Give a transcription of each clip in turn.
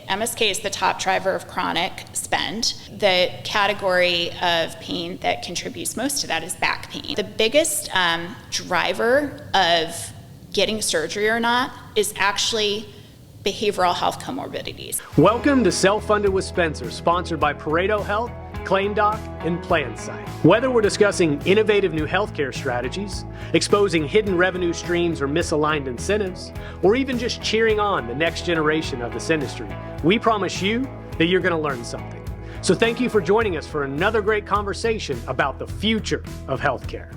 MSK is the top driver of chronic spend. The category of pain that contributes most to that is back pain. The biggest driver of getting surgery or not is actually behavioral health comorbidities. Welcome to Self-Funded with Spencer, sponsored by Pareto Health, ClaimDoc, and PlanSight. Whether we're discussing innovative new healthcare strategies, exposing hidden revenue streams or misaligned incentives, or even just cheering on the next generation of this industry, we promise you that you're going to learn something. So thank you for joining us for another great conversation about the future of healthcare.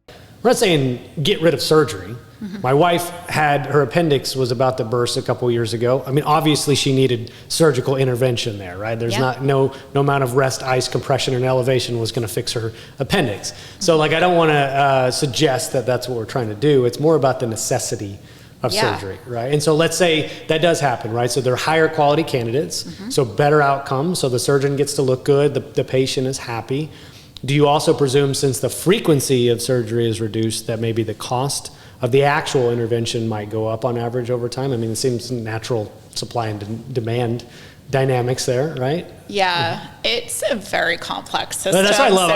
I'm not saying get rid of surgery. My wife had, her appendix was about to burst a couple years ago. I mean, obviously she needed surgical intervention there, right? There's no amount of rest, ice, compression, and elevation was going to fix her appendix. So like, I don't want to suggest that that's what we're trying to do. It's more about the necessity of surgery, right? And so let's say that does happen, right? So they're higher quality candidates, so better outcomes. So the surgeon gets to look good, the patient is happy. Do you also presume, since the frequency of surgery is reduced, that maybe the cost of the actual intervention might go up on average over time? I mean, it seems natural supply and demand dynamics there, right? Yeah, it's a very complex system. That's what I love.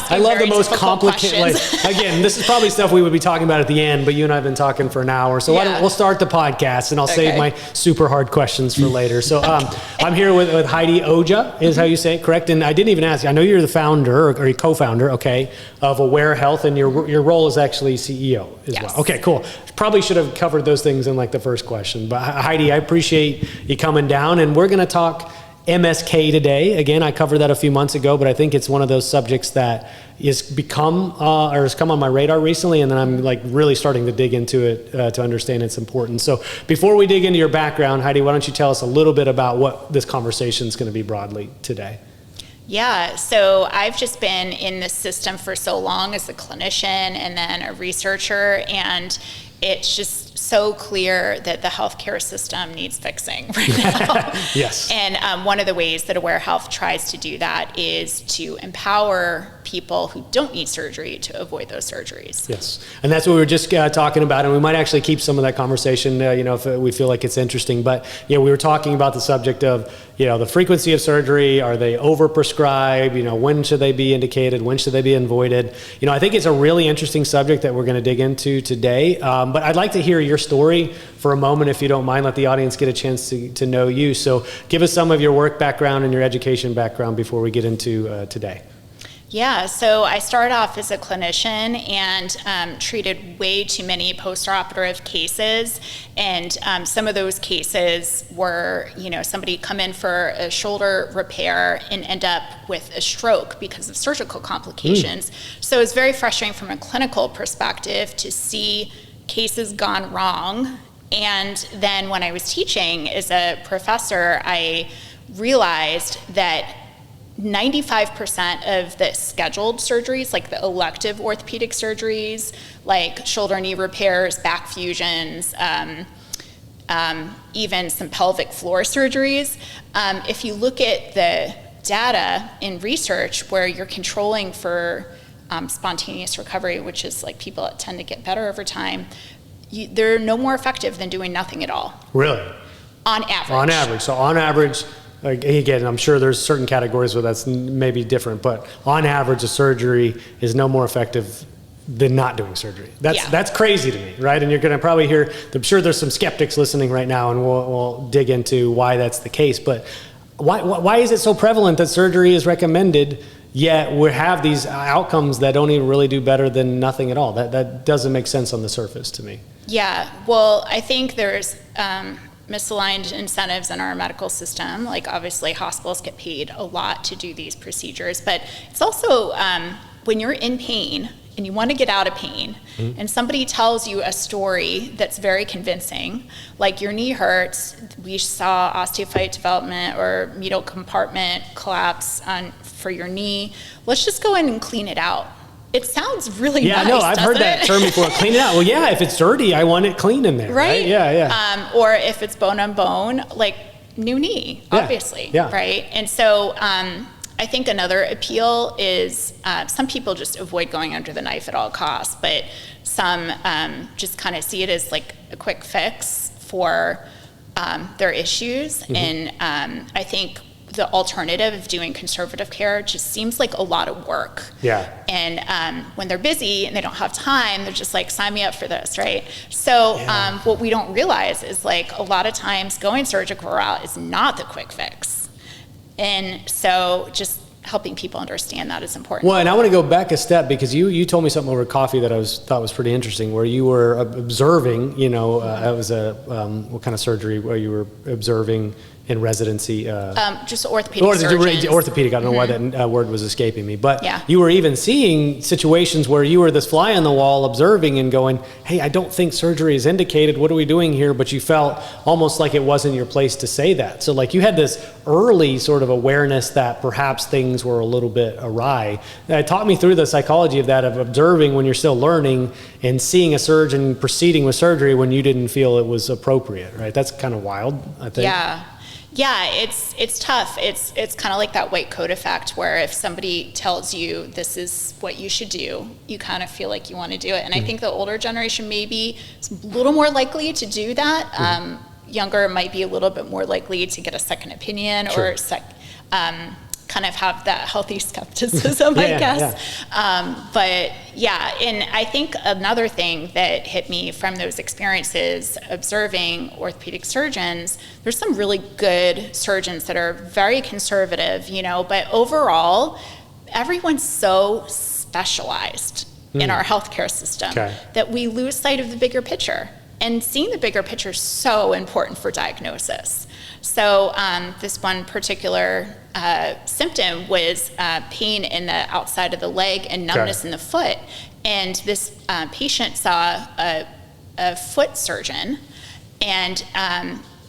So I love the most complicated. Like, again, this is probably stuff we would be talking about at the end, but you and I have been talking for an hour. So why don't we'll start the podcast, and I'll save my super hard questions for later. So I'm here with Heidi Ojha, is how you say it, correct? And I didn't even ask you. I know you're the founder or co-founder, of Aware Health, and your role is actually CEO as well. Okay, cool. Probably should have covered those things in like the first question. But Heidi, I appreciate you coming down, and we're going to talk MSK today. Again, I covered that a few months ago, but I think it's one of those subjects that is become or has come on my radar recently, and then I'm like really starting to dig into it to understand its importance. So before we dig into your background, Heidi, why don't you tell us a little bit about what this conversation is going to be broadly today? Yeah, so I've just been in this system for so long as a clinician and then a researcher, and it's just so clear that the healthcare system needs fixing right now. Yes. And one of the ways that Aware Health tries to do that is to empower people who don't need surgery to avoid those surgeries. Yes, and that's what we were just talking about, and we might actually keep some of that conversation, if we feel like it's interesting. But we were talking about the subject of, the frequency of surgery. Are they overprescribed? When should they be indicated? When should they be avoided? I think it's a really interesting subject that we're going to dig into today. But I'd like to hear your story for a moment, if you don't mind. Let the audience get a chance to know you. So give us some of your work background and your education background before we get into today. Yeah, so I started off as a clinician and treated way too many post-operative cases, and some of those cases were, somebody come in for a shoulder repair and end up with a stroke because of surgical complications. So it's very frustrating from a clinical perspective to see cases gone wrong. And then when I was teaching as a professor, I realized that 95% of the scheduled surgeries, like the elective orthopedic surgeries, like shoulder knee repairs, back fusions, even some pelvic floor surgeries, if you look at the data in research where you're controlling for spontaneous recovery, which is like people that tend to get better over time, they're no more effective than doing nothing at all. Really? On average. On average. So on average, again, I'm sure there's certain categories where that's maybe different, but on average, a surgery is no more effective than not doing surgery. That's crazy to me, right? And you're going to probably hear, I'm sure there's some skeptics listening right now, and we'll dig into why that's the case. But why is it so prevalent that surgery is recommended, yet we have these outcomes that don't even really do better than nothing at all? That doesn't make sense on the surface to me. Yeah, well, I think there's misaligned incentives in our medical system. Like, obviously hospitals get paid a lot to do these procedures, but it's also when you're in pain and you want to get out of pain, and somebody tells you a story that's very convincing, like your knee hurts, we saw osteophyte development or medial compartment collapse for your knee, let's just go in and clean it out. It sounds really nice. Yeah, no, I've heard that term before. Clean it out. Well, yeah, if it's dirty, I want it clean in there. Right? Yeah. Or if it's bone on bone, like new knee, obviously. Yeah. Right. And so I think another appeal is some people just avoid going under the knife at all costs, but some just kind of see it as like a quick fix for their issues. And I think the alternative of doing conservative care just seems like a lot of work. Yeah. And when they're busy and they don't have time, they're just like, sign me up for this, right? So what we don't realize is like a lot of times going surgical route is not the quick fix. And so just helping people understand that is important. Well, and I want to go back a step because you told me something over coffee that I thought was pretty interesting, where you were observing, it was what kind of surgery where you were observing in residency? Just orthopedic surgeons. Orthopedic, I don't know why that word was escaping me. But yeah. You were even seeing situations where you were this fly on the wall observing and going, hey, I don't think surgery is indicated. What are we doing here? But you felt almost like it wasn't your place to say that. So like you had this early sort of awareness that perhaps things were a little bit awry. That taught me through the psychology of that, of observing when you're still learning and seeing a surgeon proceeding with surgery when you didn't feel it was appropriate, right? That's kind of wild, I think. Yeah, it's tough. It's kind of like that white coat effect, where if somebody tells you this is what you should do, you kind of feel like you want to do it. And I think the older generation maybe is a little more likely to do that. Younger might be a little bit more likely to get a second opinion or kind of have that healthy skepticism, I guess. But yeah, and I think another thing that hit me from those experiences observing orthopedic surgeons, there's some really good surgeons that are very conservative, but overall, everyone's so specialized in our healthcare system that we lose sight of the bigger picture. And seeing the bigger picture is so important for diagnosis. So this one particular symptom was pain in the outside of the leg and numbness in the foot. And this patient saw a foot surgeon and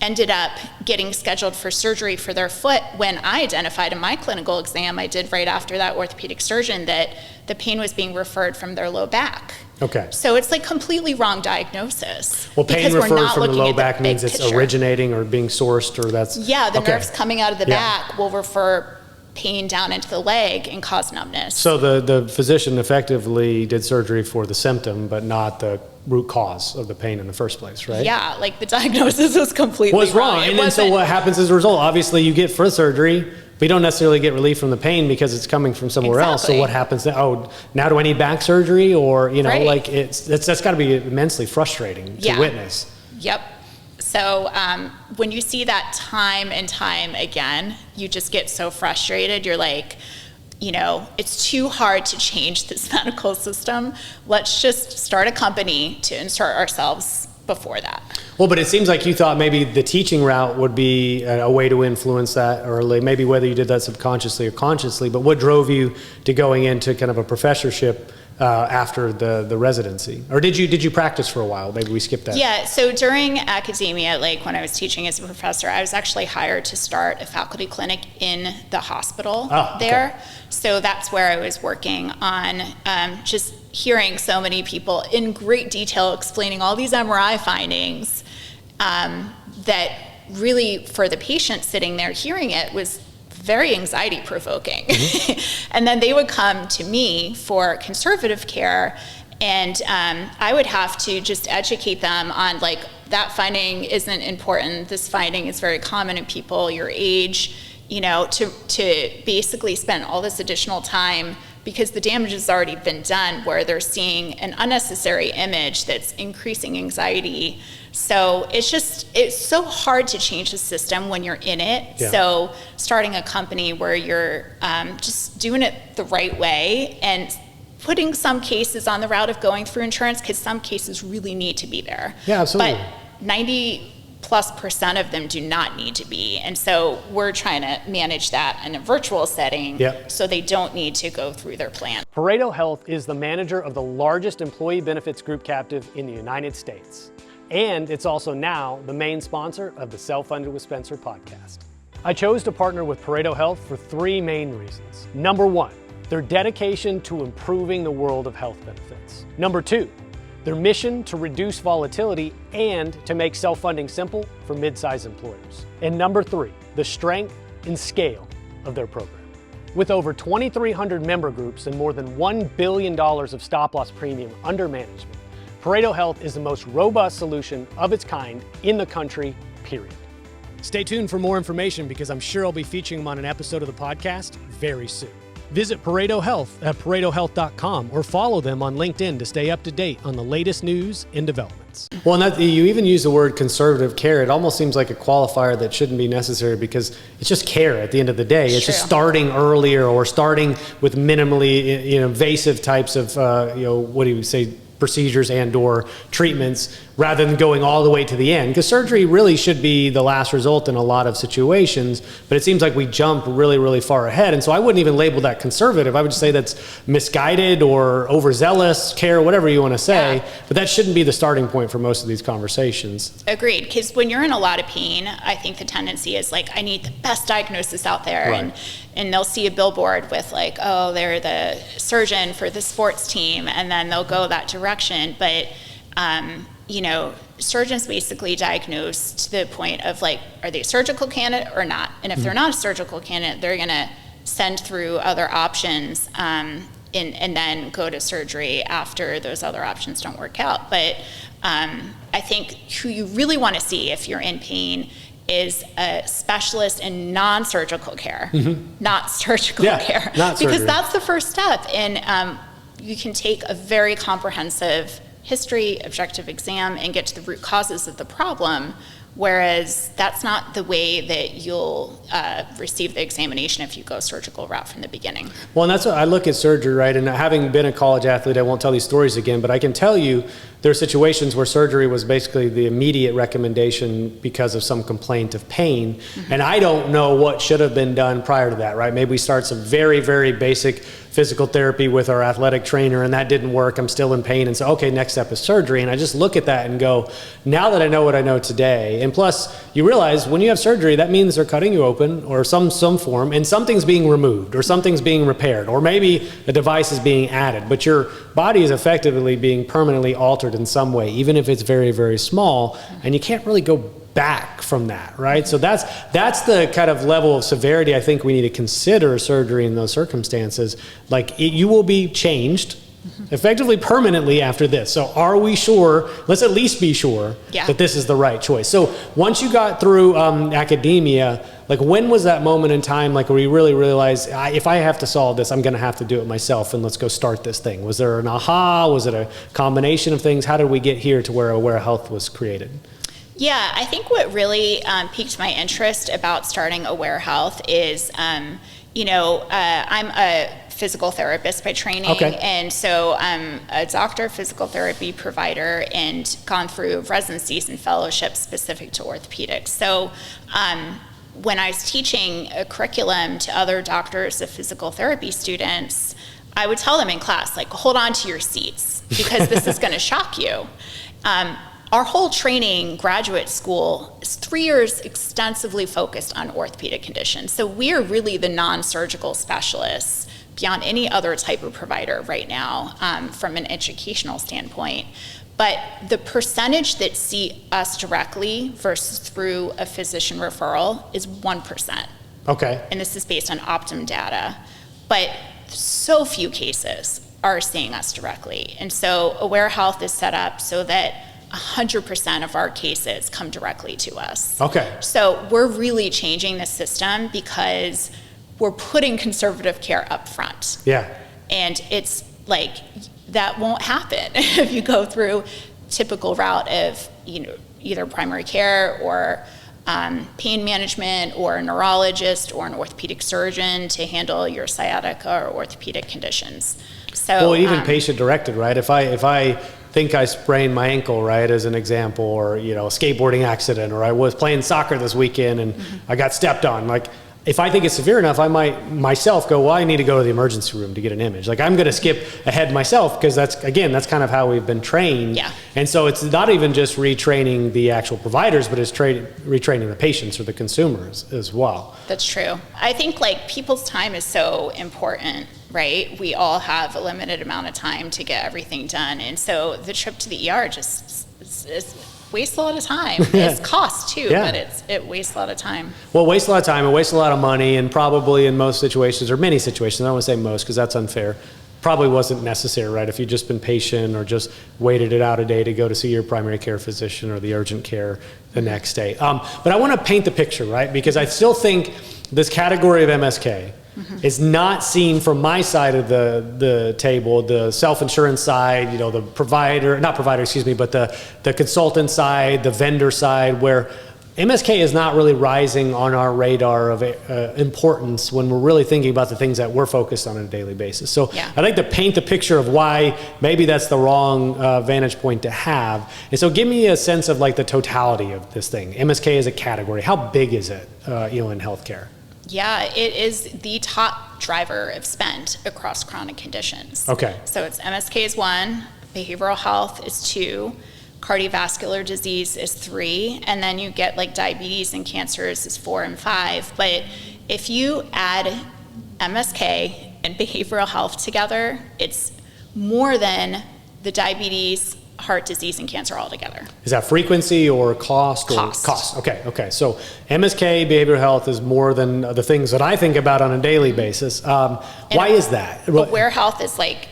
ended up getting scheduled for surgery for their foot when I identified in my clinical exam I did right after that orthopedic surgeon that the pain was being referred from their low back. Okay. So it's like completely wrong diagnosis. Well, pain referred from the low back means it's originating or being sourced, or that's... Yeah, the nerves coming out of the back will refer pain down into the leg and cause numbness. So the physician effectively did surgery for the symptom, but not the root cause of the pain in the first place, right? Yeah, like the diagnosis was completely wrong. And then so what happens as a result? Obviously, you get foot surgery, but you don't necessarily get relief from the pain because it's coming from somewhere else. So what happens then? Oh, now do I need back surgery? Or, like that's got to be immensely frustrating to witness. Yep. So when you see that time and time again, you just get so frustrated. You're like, it's too hard to change this medical system. Let's just start a company to insert ourselves before that. Well, but it seems like you thought maybe the teaching route would be a way to influence that, or maybe whether you did that subconsciously or consciously, but what drove you to going into kind of a professorship after the residency? Or did you practice for a while? Maybe we skipped that. Yeah, so during academia, like when I was teaching as a professor, I was actually hired to start a faculty clinic in the hospital there. So that's where I was working on just hearing so many people in great detail explaining all these MRI findings that really for the patient sitting there hearing it was very anxiety provoking. And then they would come to me for conservative care, and I would have to just educate them on like, that finding isn't important, this finding is very common in people your age, to basically spend all this additional time because the damage has already been done, where they're seeing an unnecessary image that's increasing anxiety. So it's so hard to change the system when you're in it. Yeah. So starting a company where you're just doing it the right way and putting some cases on the route of going through insurance, because some cases really need to be there. Yeah, absolutely. But 90+% of them do not need to be. And so we're trying to manage that in a virtual setting so they don't need to go through their plan. Pareto Health is the manager of the largest employee benefits group captive in the United States. And it's also now the main sponsor of the Self-Funded with Spencer podcast. I chose to partner with Pareto Health for three main reasons. Number one, their dedication to improving the world of health benefits. Number two, their mission to reduce volatility and to make self-funding simple for mid-sized employers. And number three, the strength and scale of their program. With over 2,300 member groups and more than $1 billion of stop-loss premium under management, Pareto Health is the most robust solution of its kind in the country, period. Stay tuned for more information because I'm sure I'll be featuring them on an episode of the podcast very soon. Visit Pareto Health at paretohealth.com or follow them on LinkedIn to stay up to date on the latest news and developments. Well, and you even use the word conservative care. It almost seems like a qualifier that shouldn't be necessary because it's just care at the end of the day. It's just starting earlier or starting with minimally invasive types of, what do you say, procedures and or treatments rather than going all the way to the end, because surgery really should be the last result in a lot of situations, but it seems like we jump really, really far ahead. And so I wouldn't even label that conservative. I would just say that's misguided or overzealous care, whatever you want to say, but that shouldn't be the starting point for most of these conversations. Agreed, because when you're in a lot of pain, I think the tendency is like, I need the best diagnosis out there. Right. And they'll see a billboard with like, oh, they're the surgeon for the sports team, and then they'll go that direction. But, surgeons basically diagnose to the point of like, are they a surgical candidate or not? And if they're not a surgical candidate, they're going to send through other options and then go to surgery after those other options don't work out. But I think who you really want to see if you're in pain is a specialist in non-surgical care, not surgical care. Not because surgery. That's the first step. And you can take a very comprehensive history, objective exam, and get to the root causes of the problem, whereas that's not the way that you'll receive the examination if you go surgical route from the beginning. Well, and that's what I look at surgery, right? And having been a college athlete, I won't tell these stories again, but I can tell you there are situations where surgery was basically the immediate recommendation because of some complaint of pain. And I don't know what should have been done prior to that, right? Maybe we start some very, very basic physical therapy with our athletic trainer and that didn't work. I'm still in pain. And so, okay, next step is surgery. And I just look at that and go, now that I know what I know today, and plus you realize when you have surgery, that means they're cutting you open or some form and something's being removed or something's being repaired, or maybe a device is being added, but your body is effectively being permanently altered in some way, even if it's very, very small, and you can't really go back from that, right? So that's the kind of level of severity I think we need to consider surgery in those circumstances. Like you will be changed effectively permanently after this. So are we sure, let's at least be sure that this is the right choice. So once you got through academia, like when was that moment in time like where you really realized if I have to solve this, I'm going to have to do it myself and let's go start this thing? Was there an aha? Was it a combination of things? How did we get here to where Aware Health was created? Yeah, I think what really piqued my interest about starting Aware Health is, I'm a physical therapist by training, and so I'm a doctor, physical therapy provider, and gone through residencies and fellowships specific to orthopedics. So when I was teaching a curriculum to other doctors of physical therapy students, I would tell them in class, like, hold on to your seats because this is going to shock you. Our whole training, graduate school, is 3 years extensively focused on orthopedic conditions. So we are really the non-surgical specialists beyond any other type of provider right now from an educational standpoint. But the percentage that see us directly versus through a physician referral is 1%. Okay. And this is based on Optum data. But so few cases are seeing us directly. And so Aware Health is set up so that 100% of our cases come directly to us. Okay. So we're really changing the system because we're putting conservative care up front. Yeah. And it's like, that won't happen if you go through typical route of, either primary care or pain management or a neurologist or an orthopedic surgeon to handle your sciatica or orthopedic conditions. So, well, even patient directed, right? If I think I sprained my ankle, right, as an example, or a skateboarding accident, or I was playing soccer this weekend and I got stepped on, like if I think it's severe enough, I might myself go, well, I need to go to the emergency room to get an image. Like I'm going to skip ahead myself because that's kind of how we've been trained. Yeah. And so it's not even just retraining the actual providers, but it's retraining the patients or the consumers as well. That's true. I think like people's time is so important, right? We all have a limited amount of time to get everything done. And so the trip to the ER just is wastes a lot of time. It's cost too, but it wastes a lot of time. Well, it wastes a lot of time, it wastes a lot of money, and probably in most situations, or many situations, I don't want to say most because that's unfair, probably wasn't necessary, right? If you'd just been patient or just waited it out a day to go to see your primary care physician or the urgent care the next day. But I want to paint the picture, right? Because I still think this category of MSK is not seen from my side of the table, the self-insurance side, you know, the provider, not provider, excuse me, but the consultant side, the vendor side, where MSK is not really rising on our radar of importance when we're really thinking about the things that we're focused on a daily basis. So I'd like to paint the picture of why maybe that's the wrong vantage point to have. And so give me a sense of like the totality of this thing. MSK as a category, how big is it, in healthcare? Yeah, it is the top driver of spend across chronic conditions. Okay. So it's MSK is 1, behavioral health is 2, cardiovascular disease is 3, and then you get like diabetes and cancers is 4 and 5. But if you add MSK and behavioral health together, it's more than the diabetes, heart disease, and cancer all together. Is that frequency or cost? Cost. Okay. So MSK, behavioral health is more than the things that I think about on a daily basis. Why is that? Aware health is like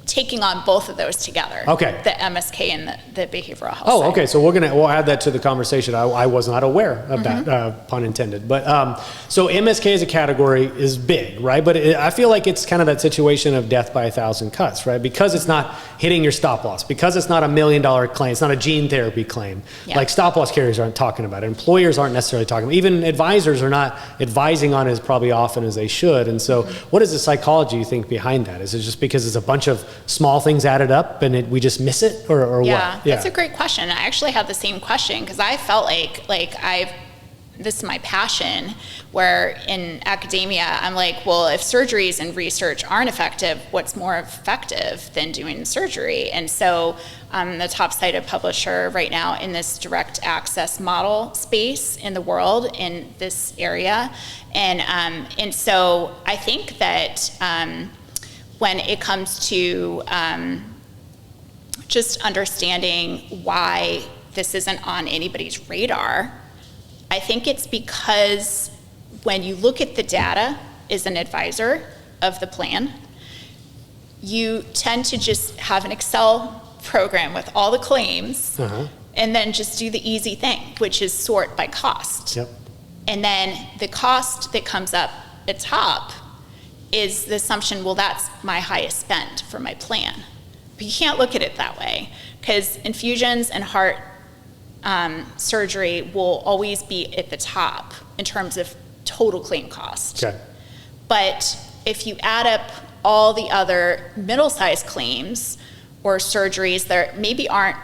taking on both of those together. Okay. The MSK and the behavioral health. Oh, okay. So we'll add that to the conversation. I was not aware of that, pun intended. But so MSK as a category is big, right? But I feel like it's kind of that situation of death by 1,000 cuts, right? Because it's not hitting your stop loss, because it's not $1 million claim, it's not a gene therapy claim. Yeah. Like stop loss carriers aren't talking about it. Employers aren't necessarily talking about it. Even advisors are not advising on it as probably often as they should. And so what is the psychology you think behind that? Is it just because it's a bunch of small things added up and we just miss it, or what? Yeah, that's a great question. I actually had the same question because I felt like this is my passion, where in academia, I'm like, well, if surgeries and research aren't effective, what's more effective than doing surgery? And so I'm the top cited publisher right now in this direct access model space in the world in this area. And so I think that when it comes to just understanding why this isn't on anybody's radar, I think it's because when you look at the data as an advisor of the plan, you tend to just have an Excel program with all the claims and then just do the easy thing, which is sort by cost. Yep. And then the cost that comes up at top is the assumption, well, that's my highest spend for my plan. But you can't look at it that way, because infusions and heart surgery will always be at the top in terms of total claim cost. Okay. But if you add up all the other middle-sized claims or surgeries that maybe aren't,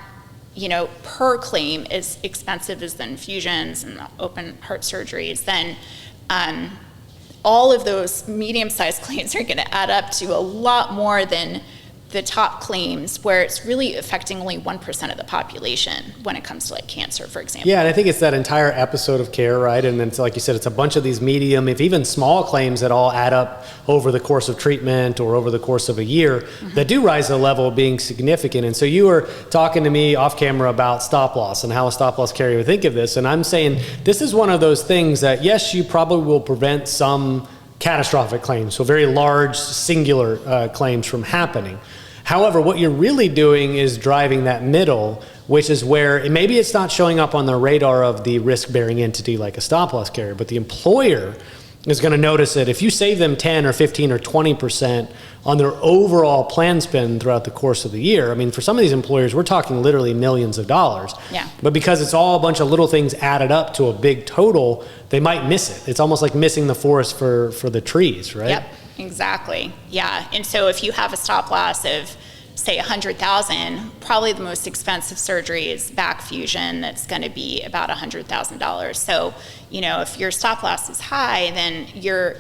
per claim as expensive as the infusions and the open heart surgeries, then all of those medium-sized claims are going to add up to a lot more than the top claims, where it's really affecting only 1% of the population when it comes to like cancer, for example. Yeah, and I think it's that entire episode of care, right? And then it's like you said, it's a bunch of these medium, if even small claims that all add up over the course of treatment or over the course of a year that do rise to the level of being significant. And so you were talking to me off camera about stop loss and how a stop loss carrier would think of this. And I'm saying this is one of those things that, yes, you probably will prevent some catastrophic claims, so very large singular claims from happening. However, what you're really doing is driving that middle, which is where maybe it's not showing up on the radar of the risk-bearing entity like a stop-loss carrier, but the employer is going to notice it. If you save them 10 or 15 or 20% on their overall plan spend throughout the course of the year, I mean, for some of these employers, we're talking literally millions of dollars. Yeah. But because it's all a bunch of little things added up to a big total, they might miss it. It's almost like missing the forest for the trees, right? Yep. Exactly. Yeah. And so if you have a stop loss of, say, 100,000, probably the most expensive surgery is back fusion. That's going to be about $100,000. So, if your stop loss is high, then your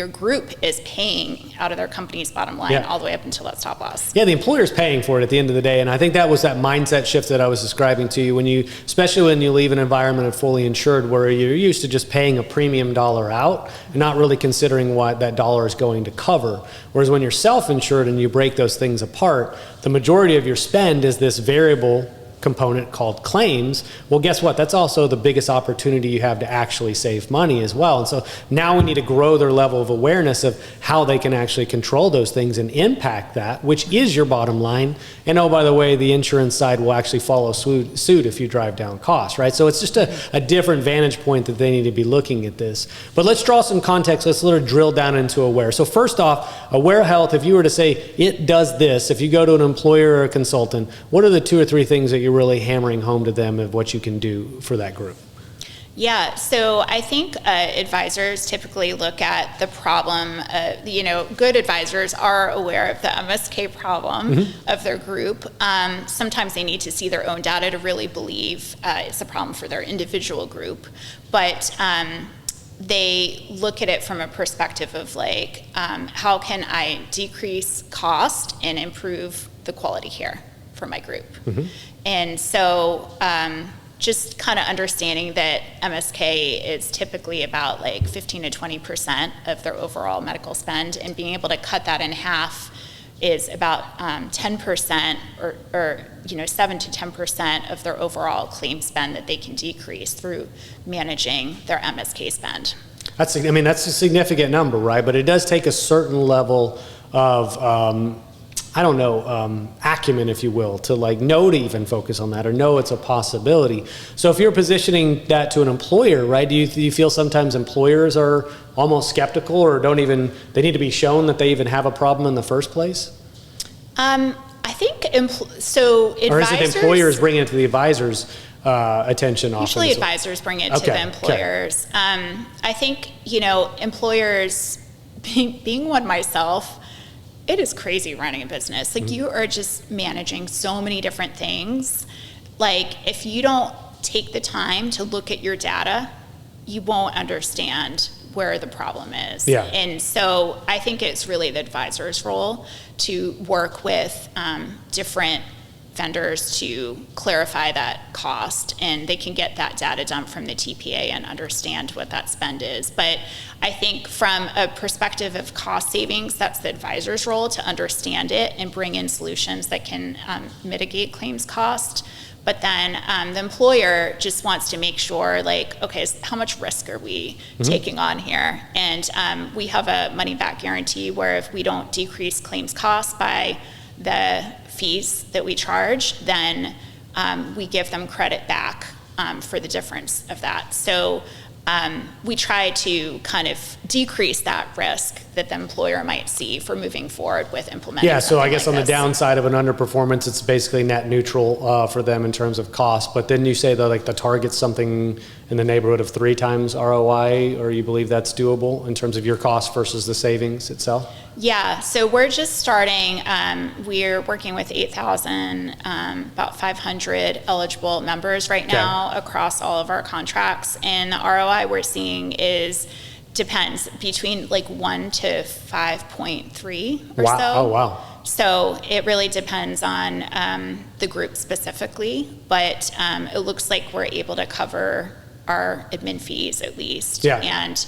group is paying out of their company's bottom line all the way up until that stop loss. Yeah, the employer's paying for it at the end of the day. And I think that was that mindset shift that I was describing to you, especially when you leave an environment of fully insured where you're used to just paying a premium dollar out and not really considering what that dollar is going to cover. Whereas when you're self-insured and you break those things apart, the majority of your spend is this variable component called claims. Well, guess what? That's also the biggest opportunity you have to actually save money as well. And so now we need to grow their level of awareness of how they can actually control those things and impact that, which is your bottom line. And oh, by the way, the insurance side will actually follow suit if you drive down costs, right? So it's just a different vantage point that they need to be looking at this. But let's draw some context. Let's literally drill down into Aware. So first off, Aware Health, if you were to say it does this, if you go to an employer or a consultant, what are the 2 or 3 things that you're really hammering home to them of what you can do for that group? Yeah, so I think advisors typically look at the problem. Good advisors are aware of the MSK problem of their group. Sometimes they need to see their own data to really believe it's a problem for their individual group. But they look at it from a perspective of like, how can I decrease cost and improve the quality care for my group? And so just kind of understanding that MSK is typically about like 15 to 20% of their overall medical spend, and being able to cut that in half is about 10% or 7 to 10% of their overall claim spend that they can decrease through managing their MSK spend. That's a significant number, right? But it does take a certain level of acumen, if you will, to like know to even focus on that or know it's a possibility. So if you're positioning that to an employer, right, do you feel sometimes employers are almost skeptical or they need to be shown that they even have a problem in the first place? I think, advisors... Or is it employers bringing it to the advisors' attention often? Usually advisors bring it to the employers. Okay. I think, employers, being one myself, it is crazy running a business. Like you are just managing so many different things. Like if you don't take the time to look at your data, you won't understand where the problem is. Yeah. And so I think it's really the advisor's role to work with different vendors to clarify that cost, and they can get that data dump from the TPA and understand what that spend is. But I think from a perspective of cost savings, that's the advisor's role to understand it and bring in solutions that can mitigate claims cost. But then the employer just wants to make sure, like, okay, so how much risk are we taking on here? And we have a money back guarantee where if we don't decrease claims costs by the fees that we charge, then we give them credit back for the difference of that. So we try to kind of decrease that risk that the employer might see for moving forward with implementing. Yeah, so I guess on the downside of an underperformance, it's basically net neutral for them in terms of cost. But then you say that like the target's something in the neighborhood of 3 times ROI, or you believe that's doable in terms of your cost versus the savings itself? Yeah, so we're just starting. We're working with 8,000, about 500 eligible members right now across all of our contracts. And the ROI we're seeing depends between like 1 to 5.3 or so. Oh, wow. So it really depends on the group specifically, but it looks like we're able to cover our admin fees at least, and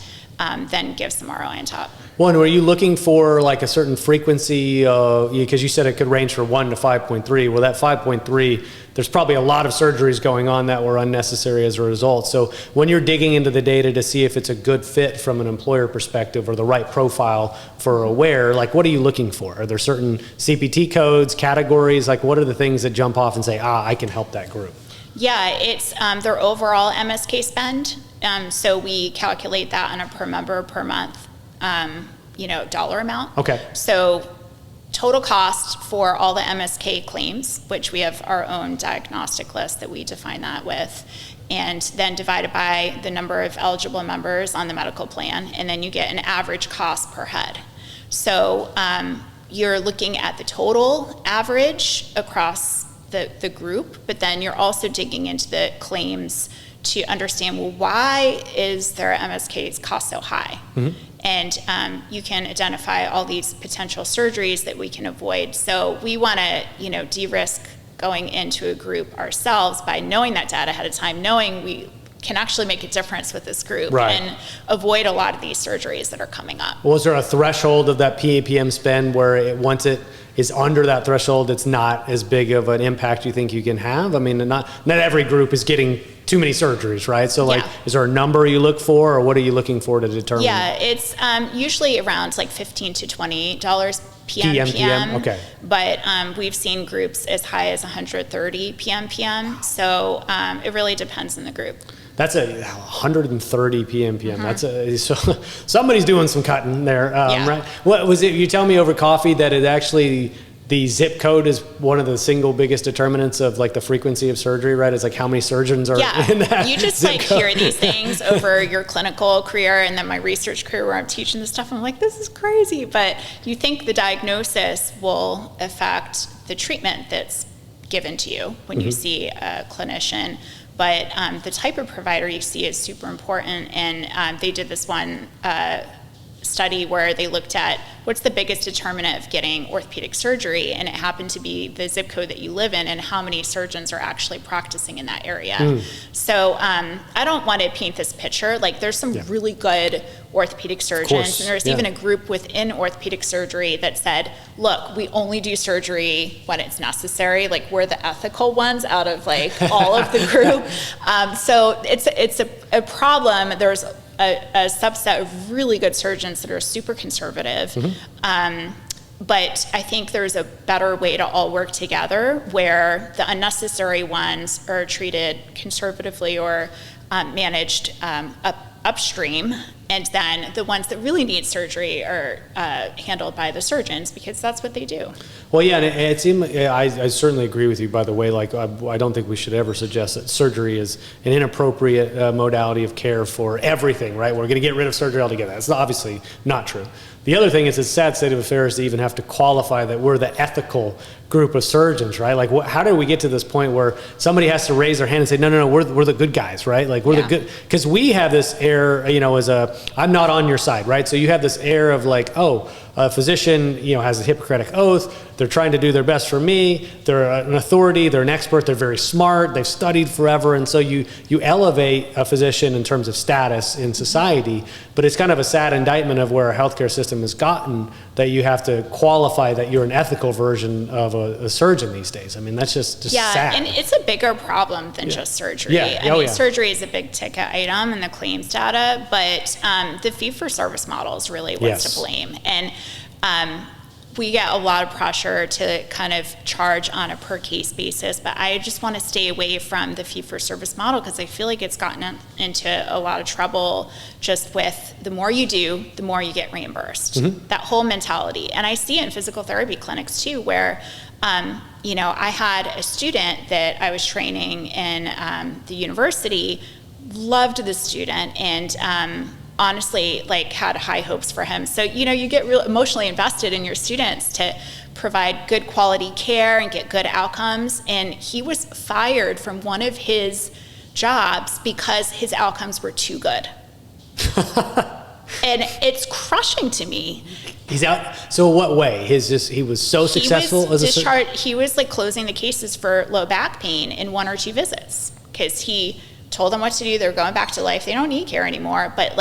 then give some ROI on top. One, were you looking for like a certain frequency? Because you said it could range from 1 to 5.3. Well, that 5.3, there's probably a lot of surgeries going on that were unnecessary as a result. So when you're digging into the data to see if it's a good fit from an employer perspective or the right profile for Aware, like what are you looking for? Are there certain CPT codes, categories? Like what are the things that jump off and say, I can help that group? Yeah, it's their overall MSK spend. So we calculate that on a per member per month dollar amount. Okay. So total cost for all the MSK claims, which we have our own diagnostic list that we define that with, and then divided by the number of eligible members on the medical plan, and then you get an average cost per head. So you're looking at the total average across the group, but then you're also digging into the claims to understand, well, why is their MSK's cost so high? And you can identify all these potential surgeries that we can avoid. So we want to, de-risk going into a group ourselves by knowing that data ahead of time, knowing we can actually make a difference with this group and avoid a lot of these surgeries that are coming up. Well, is there a threshold of that PAPM spend where once it is under that threshold, it's not as big of an impact you think you can have? I mean, not every group is getting too many surgeries, right? So like, is there a number you look for, or what are you looking for to determine? Yeah, it's usually around like $15 to $20 PM. Okay. But we've seen groups as high as 130 PM. So it really depends on the group. That's 130 PM. So somebody's doing some cutting there, right? What was it? You tell me over coffee that it actually, the zip code is one of the single biggest determinants of like the frequency of surgery, right? It's like how many surgeons are in that you just zip like code. hear these things over your clinical career and then my research career where I'm teaching this stuff. I'm like, this is crazy. But you think the diagnosis will affect the treatment that's given to you when you see a clinician. But the type of provider you see is super important. And they did this one study where they looked at what's the biggest determinant of getting orthopedic surgery, and it happened to be the zip code that you live in and how many surgeons are actually practicing in that area. So I don't want to paint this picture. Like there's some really good orthopedic surgeons, and there's even a group within orthopedic surgery that said, look, we only do surgery when it's necessary. Like we're the ethical ones out of like all of the group. So it's a problem. There's a subset of really good surgeons that are super conservative. But I think there's a better way to all work together where the unnecessary ones are treated conservatively or managed upstream, and then the ones that really need surgery are handled by the surgeons because that's what they do. Well, yeah, and it seemed, I certainly agree with you, by the way. Like, I don't think we should ever suggest that surgery is an inappropriate modality of care for everything, right? We're going to get rid of surgery altogether. That's obviously not true. The other thing is, it's a sad state of affairs to even have to qualify that we're the ethical group of surgeons, right? Like, how do we get to this point where somebody has to raise their hand and say, no, we're the good guys, right? Like, we're the good, because we have this air, I'm not on your side, right? So you have this air of like, oh, a physician, has a Hippocratic oath. They're trying to do their best for me. They're an authority. They're an expert. They're very smart. They've studied forever. And so you elevate a physician in terms of status in society. But it's kind of a sad indictment of where our healthcare system has gotten, that you have to qualify that you're an ethical version of a surgeon these days. I mean, that's just sad. Yeah, and it's a bigger problem than just surgery. I mean, surgery is a big ticket item in the claims data, but the fee-for-service model is really what's to blame. And we get a lot of pressure to kind of charge on a per case basis, but I just want to stay away from the fee-for-service model because I feel like it's gotten into a lot of trouble just with the more you do, the more you get reimbursed. That whole mentality. And I see it in physical therapy clinics too, where I had a student that I was training in the university, loved the student, and honestly, like, had high hopes for him. So, you get real emotionally invested in your students to provide good quality care and get good outcomes. And he was fired from one of his jobs because his outcomes were too good. And it's crushing to me. He's out. So what way? He was so successful as a surgeon? He was like closing the cases for low back pain in 1 or 2 visits because he told them what to do. They're going back to life. They don't need care anymore. But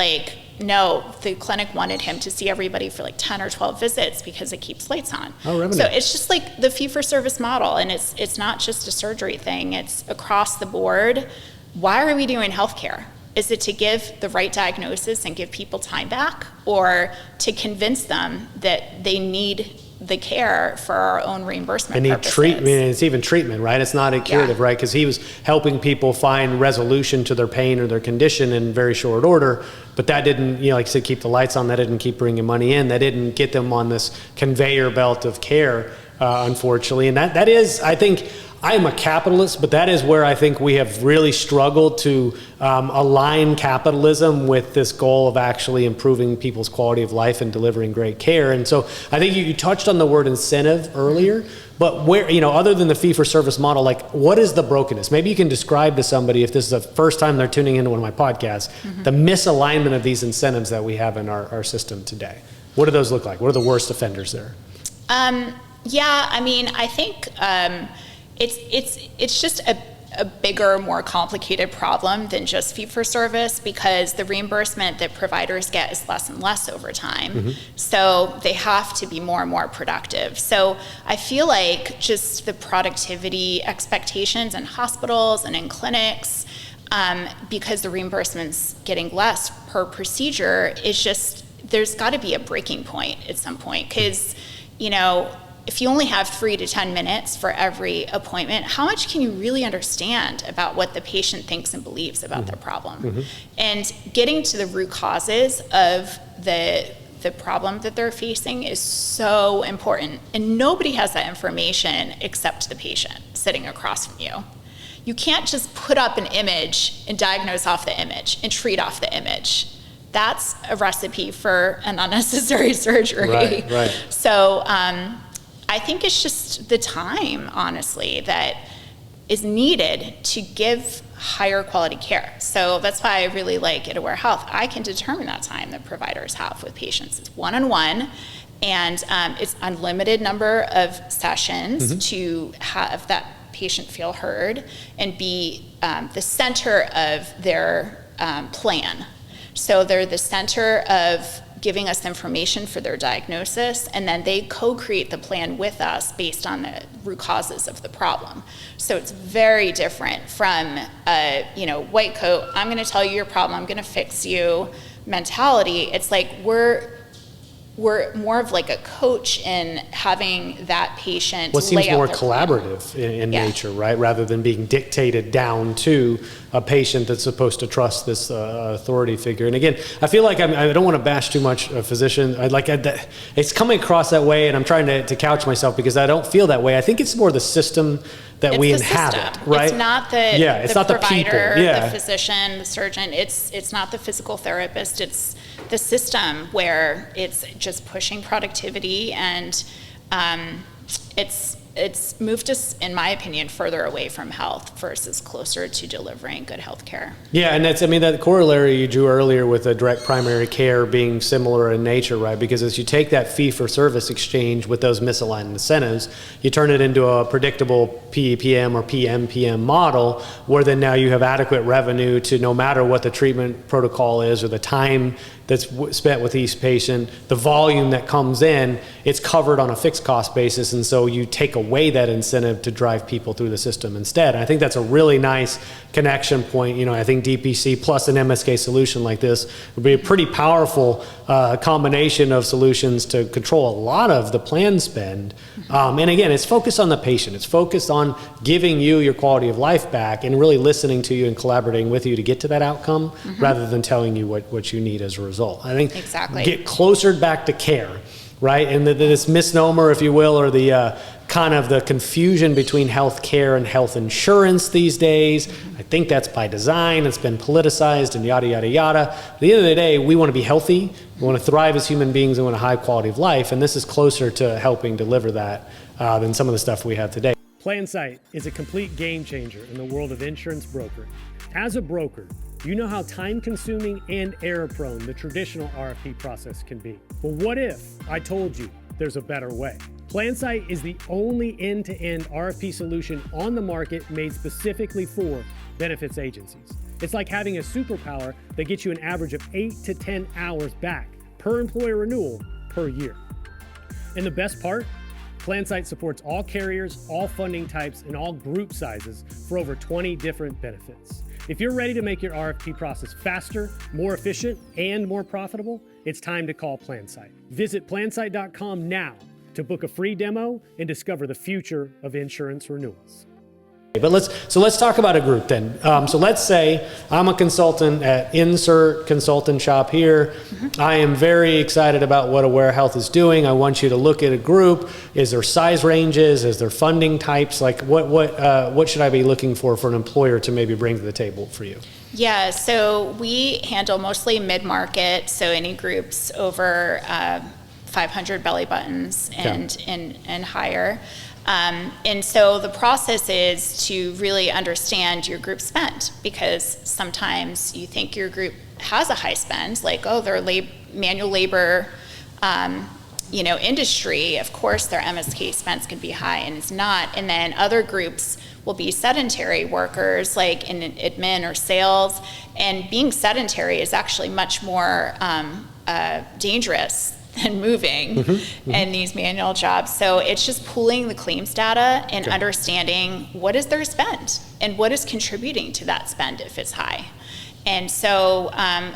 no, the clinic wanted him to see everybody for 10 or 12 visits because it keeps lights on. Oh, revenue. So it's just like the fee-for-service model, and it's not just a surgery thing. It's across the board. Why are we doing healthcare? Is it to give the right diagnosis and give people time back, or to convince them that they need the care for our own reimbursement purposes? And treatment, it's even treatment, right? It's not a curative, right? Because he was helping people find resolution to their pain or their condition in very short order, but that didn't, like I said, keep the lights on. That didn't keep bringing money in. That didn't get them on this conveyor belt of care, unfortunately. And that is, I think, I am a capitalist, but that is where I think we have really struggled to align capitalism with this goal of actually improving people's quality of life and delivering great care. And so I think you touched on the word incentive earlier, but where, other than the fee-for-service model, what is the brokenness? Maybe you can describe to somebody, if this is the first time they're tuning into one of my podcasts, the misalignment of these incentives that we have in our system today. What do those look like? What are the worst offenders there? I think it's just a bigger, more complicated problem than just fee-for-service, because the reimbursement that providers get is less and less over time. So they have to be more and more productive. So I feel like just the productivity expectations in hospitals and in clinics, because the reimbursement's getting less per procedure, is just, there's got to be a breaking point at some point. Because, you know, if you only have 3 to 10 minutes for every appointment, how much can you really understand about what the patient thinks and believes about their problem? And getting to the root causes of the problem that they're facing is so important. And nobody has that information except the patient sitting across from you. You can't just put up an image and diagnose off the image and treat off the image. That's a recipe for an unnecessary surgery. Right. So I think it's just the time, honestly, that is needed to give higher quality care. So that's why I really like It Aware Health. I can determine that time that providers have with patients. It's one-on-one, and it's unlimited number of sessions to have that patient feel heard and be the center of their plan. So they're the center of giving us information for their diagnosis, and then they co-create the plan with us based on the root causes of the problem. So it's very different from a, white coat, I'm gonna tell you your problem, I'm gonna fix you mentality. It's like we're more of like a coach in having that patient What seems lay out more their collaborative in nature, right? Rather than being dictated down to a patient that's supposed to trust this authority figure. And again, I feel like I don't want to bash too much a physician. It's coming across that way, and I'm trying to couch myself because I don't feel that way. I think it's more the system that we inhabit, system. right? It's not the it's not provider, the people, the physician, the surgeon. It's not the physical therapist. It's the system where it's just pushing productivity, and it's moved us, in my opinion, further away from health versus closer to delivering good health care. Yeah, and that corollary you drew earlier with the direct primary care being similar in nature, right? Because as you take that fee-for-service exchange with those misaligned incentives, you turn it into a predictable PEPM or PMPM model, where then now you have adequate revenue to, no matter what the treatment protocol is or the time that's spent with each patient, the volume that comes in, it's covered on a fixed cost basis, and so you take away that incentive to drive people through the system instead. And I think that's a really nice connection point. I think DPC plus an MSK solution like this would be a pretty powerful combination of solutions to control a lot of the plan spend. And again, it's focused on the patient. It's focused on giving you your quality of life back and really listening to you and collaborating with you to get to that outcome, rather than telling you what you need as a result. I think get closer back to care, right? And this misnomer, if you will, or the kind of the confusion between health care and health insurance these days. I think that's by design. It's been politicized and yada, yada, yada. At the end of the day, we want to be healthy. We want to thrive as human beings and want a high quality of life. And this is closer to helping deliver that than some of the stuff we have today. PlanSight is a complete game changer in the world of insurance brokering. As a broker, you know how time-consuming and error-prone the traditional RFP process can be. Well, what if I told you there's a better way? PlanSight is the only end-to-end RFP solution on the market made specifically for benefits agencies. It's like having a superpower that gets you an average of 8 to 10 hours back per employer renewal per year. And the best part? PlanSight supports all carriers, all funding types, and all group sizes for over 20 different benefits. If you're ready to make your RFP process faster, more efficient, and more profitable, it's time to call PlanSight. Visit plansight.com now to book a free demo and discover the future of insurance renewals. But let's talk about a group then. So let's say I'm a consultant at Insert Consultant Shop here. I am very excited about what Aware Health is doing. I want you to look at a group. Is there size ranges? Is there funding types? Like what should I be looking for an employer to maybe bring to the table for you? Yeah, so we handle mostly mid-market, so any groups over 500 belly buttons and higher. And so the process is to really understand your group spend, because sometimes you think your group has a high spend, like, oh, they're manual labor, industry. Of course, their MSK spends can be high, and it's not. And then other groups will be sedentary workers, like in admin or sales. And being sedentary is actually much more dangerous than moving in these manual jobs. So it's just pooling the claims data and understanding what is their spend and what is contributing to that spend if it's high. And so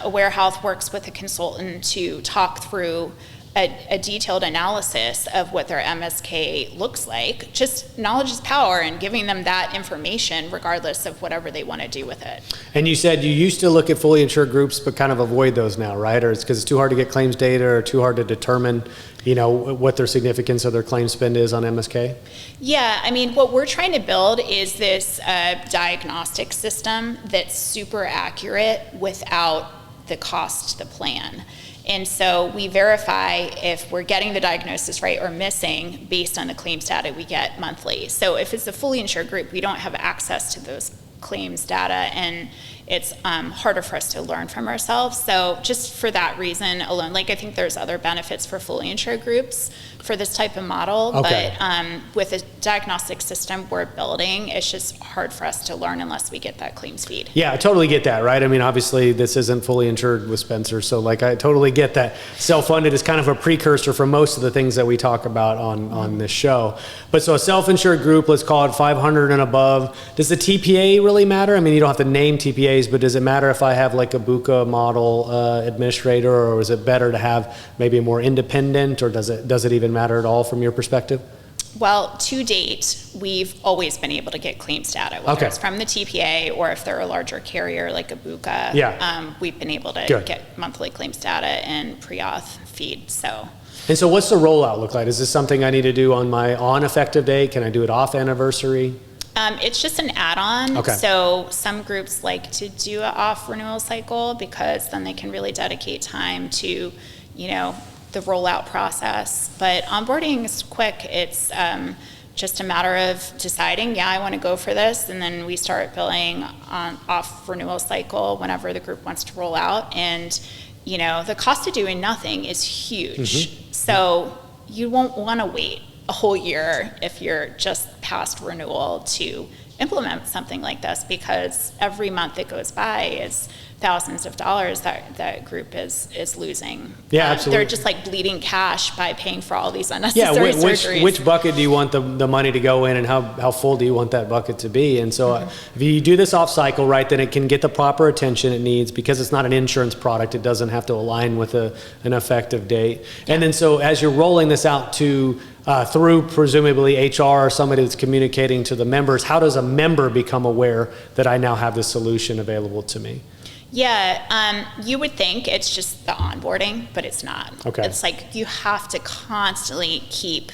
Aware Health works with a consultant to talk through a detailed analysis of what their MSK looks like. Just knowledge is power, and giving them that information regardless of whatever they want to do with it. And you said you used to look at fully insured groups but kind of avoid those now, right? Or it's because it's too hard to get claims data or too hard to determine, you know, what their significance of their claim spend is on MSK? Yeah, I mean, what we're trying to build is this diagnostic system that's super accurate without the cost to the plan. And so we verify if we're getting the diagnosis right or missing based on the claims data we get monthly. So if it's a fully insured group, we don't have access to those claims data, and it's harder for us to learn from ourselves. So just for that reason alone, like I think there's other benefits for fully insured groups for this type of model, but with a diagnostic system we're building, it's just hard for us to learn unless we get that claims feed. Yeah, I totally get that, right? I mean, obviously this isn't fully insured with Spencer, so like I totally get that self-funded is kind of a precursor for most of the things that we talk about on this show. But so a self-insured group, let's call it 500 and above. Does the TPA really matter? I mean, you don't have to name TPAs, but does it matter if I have like a BUCA model administrator, or is it better to have maybe a more independent, or does it even matter at all from your perspective? Well, to date, we've always been able to get claims data, whether it's from the TPA or if they're a larger carrier like a BUCA. We've been able to get monthly claims data and pre-auth feed. And so what's the rollout look like? Is this something I need to do on my on-effective date? Can I do it off anniversary? It's just an add-on. So some groups like to do an off renewal cycle because then they can really dedicate time to, you know, the rollout process. But onboarding is quick. It's just a matter of deciding, I want to go for this, and then we start billing on off renewal cycle whenever the group wants to roll out. And, you know, the cost of doing nothing is huge. So you won't want to wait a whole year if you're just past renewal to implement something like this, because every month that goes by is thousands of dollars that group is losing. Absolutely. They're just like bleeding cash by paying for all these unnecessary surgeries. Which bucket do you want the money to go in, and how full do you want that bucket to be? And so if you do this off cycle, right, then it can get the proper attention it needs, because it's not an insurance product. It doesn't have to align with an effective date. And then so as you're rolling this out to through presumably HR or somebody that's communicating to the members, how does a member become aware that I now have this solution available to me? You would think it's just the onboarding, but it's not. It's like you have to constantly keep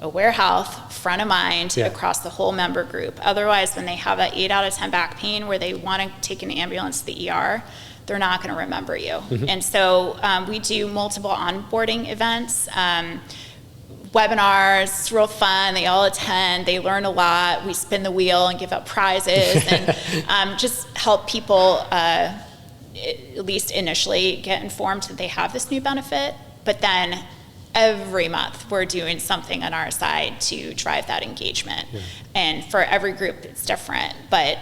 Aware Health front of mind across the whole member group. Otherwise, when they have an 8 out of 10 back pain where they want to take an ambulance to the ER, they're not going to remember you. And so we do multiple onboarding events. Webinars, it's real fun. They all attend. They learn a lot. We spin the wheel and give out prizes and just help people, at least initially, get informed that they have this new benefit. But then every month we're doing something on our side to drive that engagement. And for every group it's different, but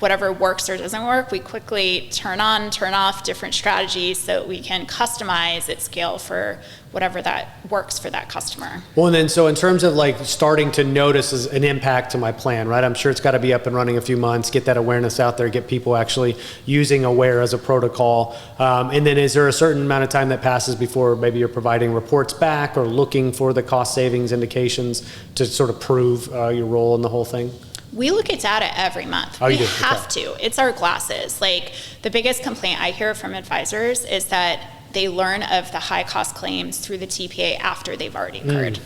whatever works or doesn't work, we quickly turn on, turn off different strategies so we can customize at scale for whatever that works for that customer. Well, and then so in terms of like starting to notice an impact to my plan, right? I'm sure it's got to be up and running a few months, get that awareness out there, get people actually using Aware as a protocol. And then is there a certain amount of time that passes before maybe you're providing reports back or looking for the cost savings indications to sort of prove your role in the whole thing? We look at data every month. We have to. It's our glasses. Like the biggest complaint I hear from advisors is that they learn of the high cost claims through the TPA after they've already occurred.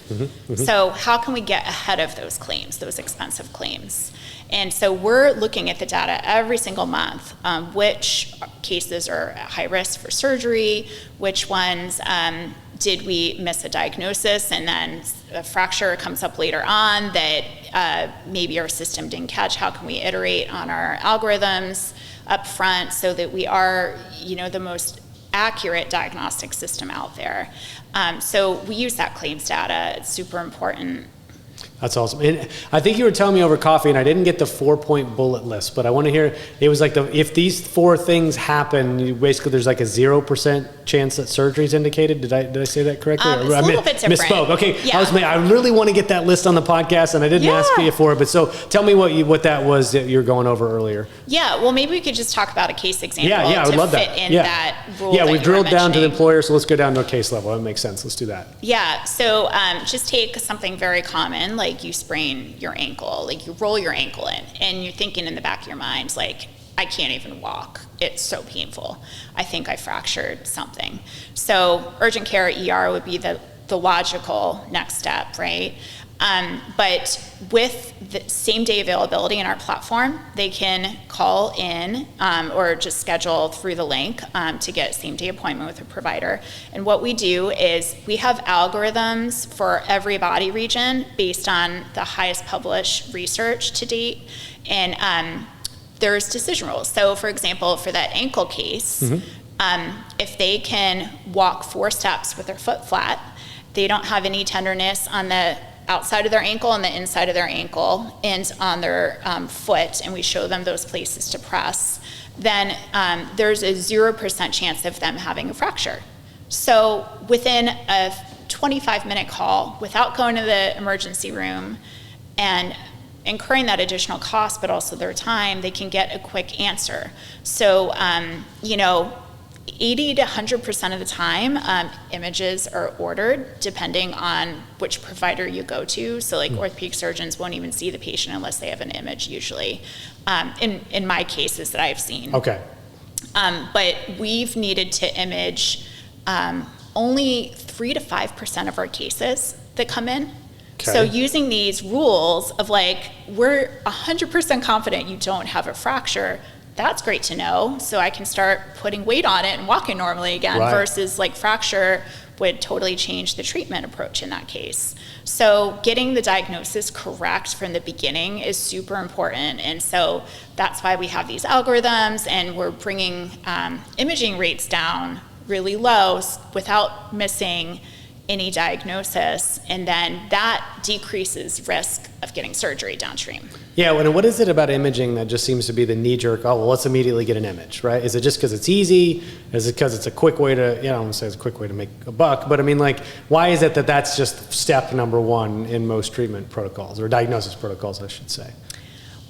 So how can we get ahead of those claims, those expensive claims? And so we're looking at the data every single month, which cases are at high risk for surgery, which ones did we miss a diagnosis and then a fracture comes up later on that maybe our system didn't catch. How can we iterate on our algorithms up front so that we are, the most accurate diagnostic system out there? So we use that claims data. It's super important. That's awesome. And I think you were telling me over coffee, and I didn't get the 4-point bullet list, but I want to hear, it was like if these 4 things happen, basically there's like a 0% chance that surgery is indicated. Did I say that correctly? It's a little bit different. Misspoke. Okay. Yeah. I really want to get that list on the podcast, and I didn't ask you for it, but so tell me what that was that you were going over earlier. Yeah, well, maybe we could just talk about a case example I would love fit that. in that rule. Yeah, that we've drilled down to the employer, so let's go down to a case level. That makes sense. Let's do that. Yeah, so just take something very common, like you sprain your ankle, like you roll your ankle in, and you're thinking in the back of your mind, like, I can't even walk. It's so painful. I think I fractured something. So urgent care ER would be the logical next step, right? But with the same day availability in our platform, they can call in or just schedule through the link to get a same day appointment with a provider. And what we do is we have algorithms for every body region based on the highest published research to date. And there's decision rules. So for example, for that ankle case, if they can walk 4 steps with their foot flat, they don't have any tenderness on the outside of their ankle, on the inside of their ankle, and on their foot, and we show them those places to press, then there's a 0% chance of them having a fracture. So within a 25-minute call, without going to the emergency room and incurring that additional cost, but also their time, they can get a quick answer. So, 80 to 100% of the time, images are ordered depending on which provider you go to. So like orthopedic surgeons won't even see the patient unless they have an image usually, in my cases that I've seen. Okay. But we've needed to image only 3 to 5% of our cases that come in. Okay. So using these rules of like, we're 100% confident you don't have a fracture, that's great to know, so I can start putting weight on it and walking normally again, versus like fracture would totally change the treatment approach in that case. So getting the diagnosis correct from the beginning is super important, and so that's why we have these algorithms, and we're bringing imaging rates down really low without missing any diagnosis, and then that decreases risk of getting surgery downstream. Yeah, and what is it about imaging that just seems to be the knee-jerk, oh, well, let's immediately get an image, right? Is it just because it's easy? Is it because it's a quick way to, I don't want to say it's a quick way to make a buck, but I mean, like, why is it that that's just step number 1 in most treatment protocols, or diagnosis protocols, I should say?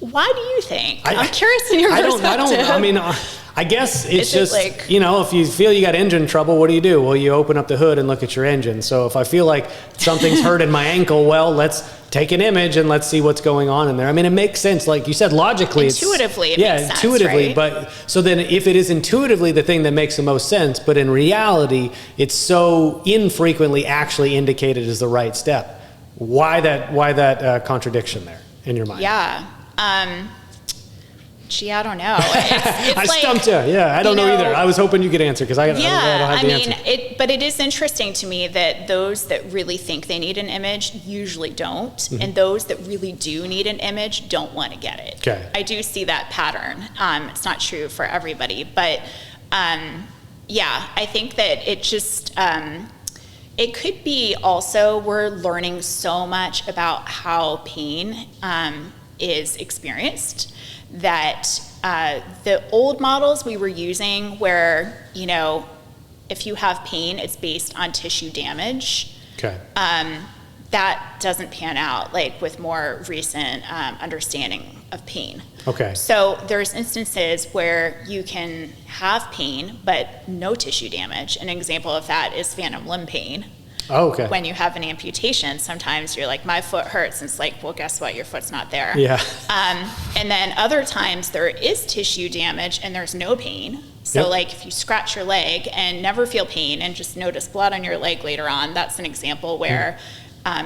Why do you think? I'm curious in your perspective. I guess it's just, like, if you feel you got engine trouble, what do? Well, you open up the hood and look at your engine. So if I feel like something's hurt in my ankle, well, let's take an image and let's see what's going on in there. I mean, it makes sense. Like you said, logically. Intuitively, it makes sense, intuitively. right? But so then if it is intuitively the thing that makes the most sense, but in reality, it's so infrequently actually indicated as the right step. Why that contradiction there in your mind? Yeah. I don't know. It's I stumped you. Yeah, I don't know either. I was hoping you could answer because I don't have the answer. But it is interesting to me that those that really think they need an image usually don't, and those that really do need an image don't want to get it. Okay. I do see that pattern. It's not true for everybody, but I think that it just it could be also we're learning so much about how pain is experienced, that the old models we were using where, if you have pain, it's based on tissue damage. Okay. That doesn't pan out like with more recent understanding of pain. Okay. So there's instances where you can have pain but no tissue damage. An example of that is phantom limb pain. Oh, okay. When you have an amputation, sometimes you're like, my foot hurts. And it's like, well, guess what? Your foot's not there. Yeah. And then other times there is tissue damage and there's no pain. So like if you scratch your leg and never feel pain and just notice blood on your leg later on, that's an example where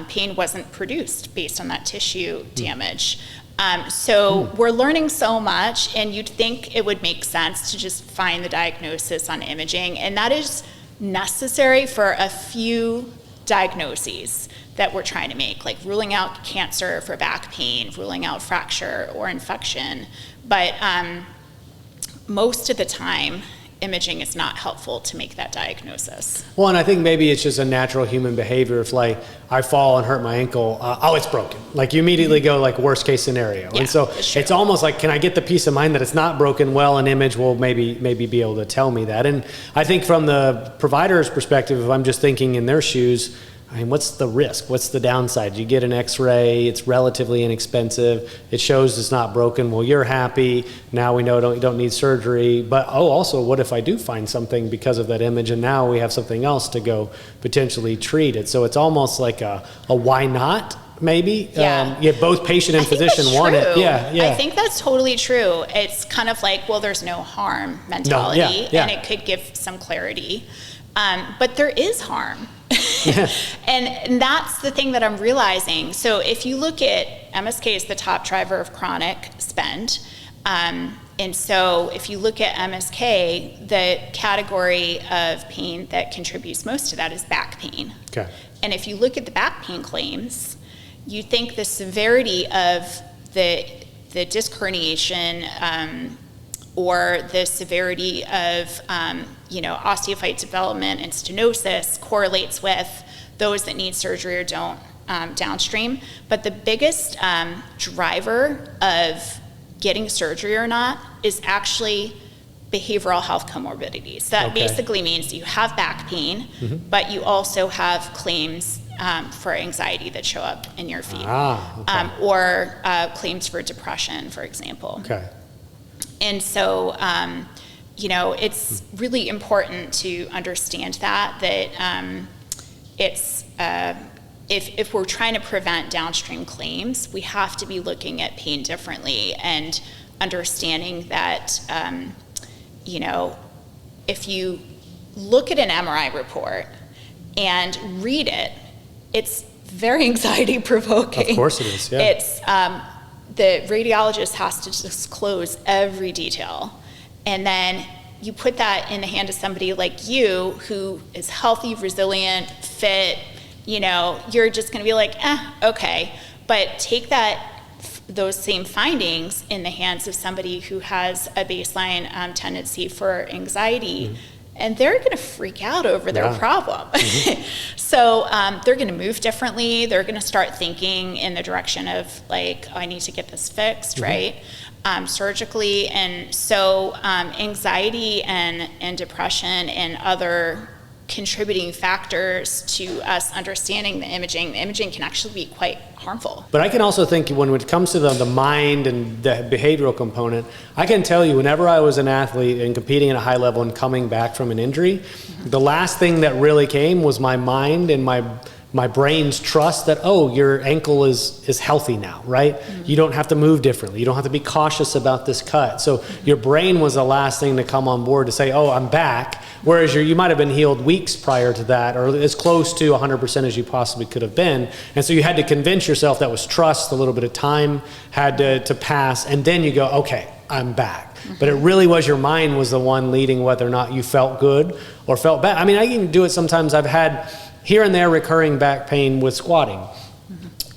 pain wasn't produced based on that tissue damage. So we're learning so much, and you'd think it would make sense to just find the diagnosis on imaging. And that is necessary for a few diagnoses that we're trying to make, like ruling out cancer for back pain, ruling out fracture or infection. But most of the time, imaging is not helpful to make that diagnosis. Well, and I think maybe it's just a natural human behavior. If like I fall and hurt my ankle, oh, it's broken. Like you immediately go like worst case scenario. Yeah, and so it's almost like, can I get the peace of mind that it's not broken? Well, an image will maybe be able to tell me that. And I think from the provider's perspective, if I'm just thinking in their shoes, I mean, what's the risk? What's the downside? You get an x-ray, it's relatively inexpensive, it shows it's not broken, well, you're happy, now we know you don't need surgery, but also, what if I do find something because of that image, and now we have something else to go potentially treat it? So it's almost like a why not, maybe? Yeah. Both patient and physician want it. Yeah. I think that's totally true. It's kind of like, well, there's no harm mentality, and it could give some clarity. But there is harm. And that's the thing that I'm realizing. So if you look at MSK is the top driver of chronic spend. And so if you look at MSK, the category of pain that contributes most to that is back pain. Okay. And if you look at the back pain claims, you think the severity of the disc herniation or the severity of osteophyte development and stenosis correlates with those that need surgery or don't downstream. But the biggest driver of getting surgery or not is actually behavioral health comorbidities. That basically means you have back pain, but you also have claims for anxiety that show up in your feet, or claims for depression, for example. Okay. And so, it's really important to understand that it's, if we're trying to prevent downstream claims, we have to be looking at pain differently and understanding that, if you look at an MRI report and read it, it's very anxiety provoking. Of course it is, yeah. It's, the radiologist has to disclose every detail. And then you put that in the hand of somebody like you who is healthy, resilient, fit, you're just gonna be like, okay. But take those same findings in the hands of somebody who has a baseline tendency for anxiety, and they're gonna freak out over their problem. So they're gonna move differently. They're gonna start thinking in the direction of like, I need to get this fixed, right? Surgically. And so anxiety and depression and other contributing factors to us understanding the imaging can actually be quite harmful. But I can also think when it comes to the mind and the behavioral component, I can tell you whenever I was an athlete and competing at a high level and coming back from an injury, the last thing that really came was my mind and my brain's trust that, your ankle is healthy now, right? You don't have to move differently. You don't have to be cautious about this cut. So your brain was the last thing to come on board to say, I'm back. Whereas you might have been healed weeks prior to that, or as close to 100% as you possibly could have been. And so you had to convince yourself that was trust, a little bit of time had to pass, and then you go, okay, I'm back. But it really was your mind was the one leading whether or not you felt good or felt bad. I mean, I can do it sometimes. I've had here and there recurring back pain with squatting.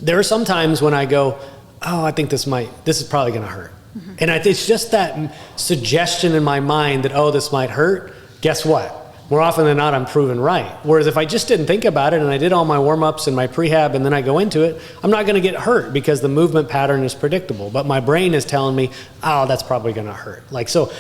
There are some times when I go, I think this is probably gonna hurt. And it's just that suggestion in my mind that, this might hurt. Guess what? More often than not, I'm proven right. Whereas if I just didn't think about it and I did all my warm-ups and my prehab and then I go into it, I'm not gonna get hurt because the movement pattern is predictable. But my brain is telling me, that's probably gonna hurt.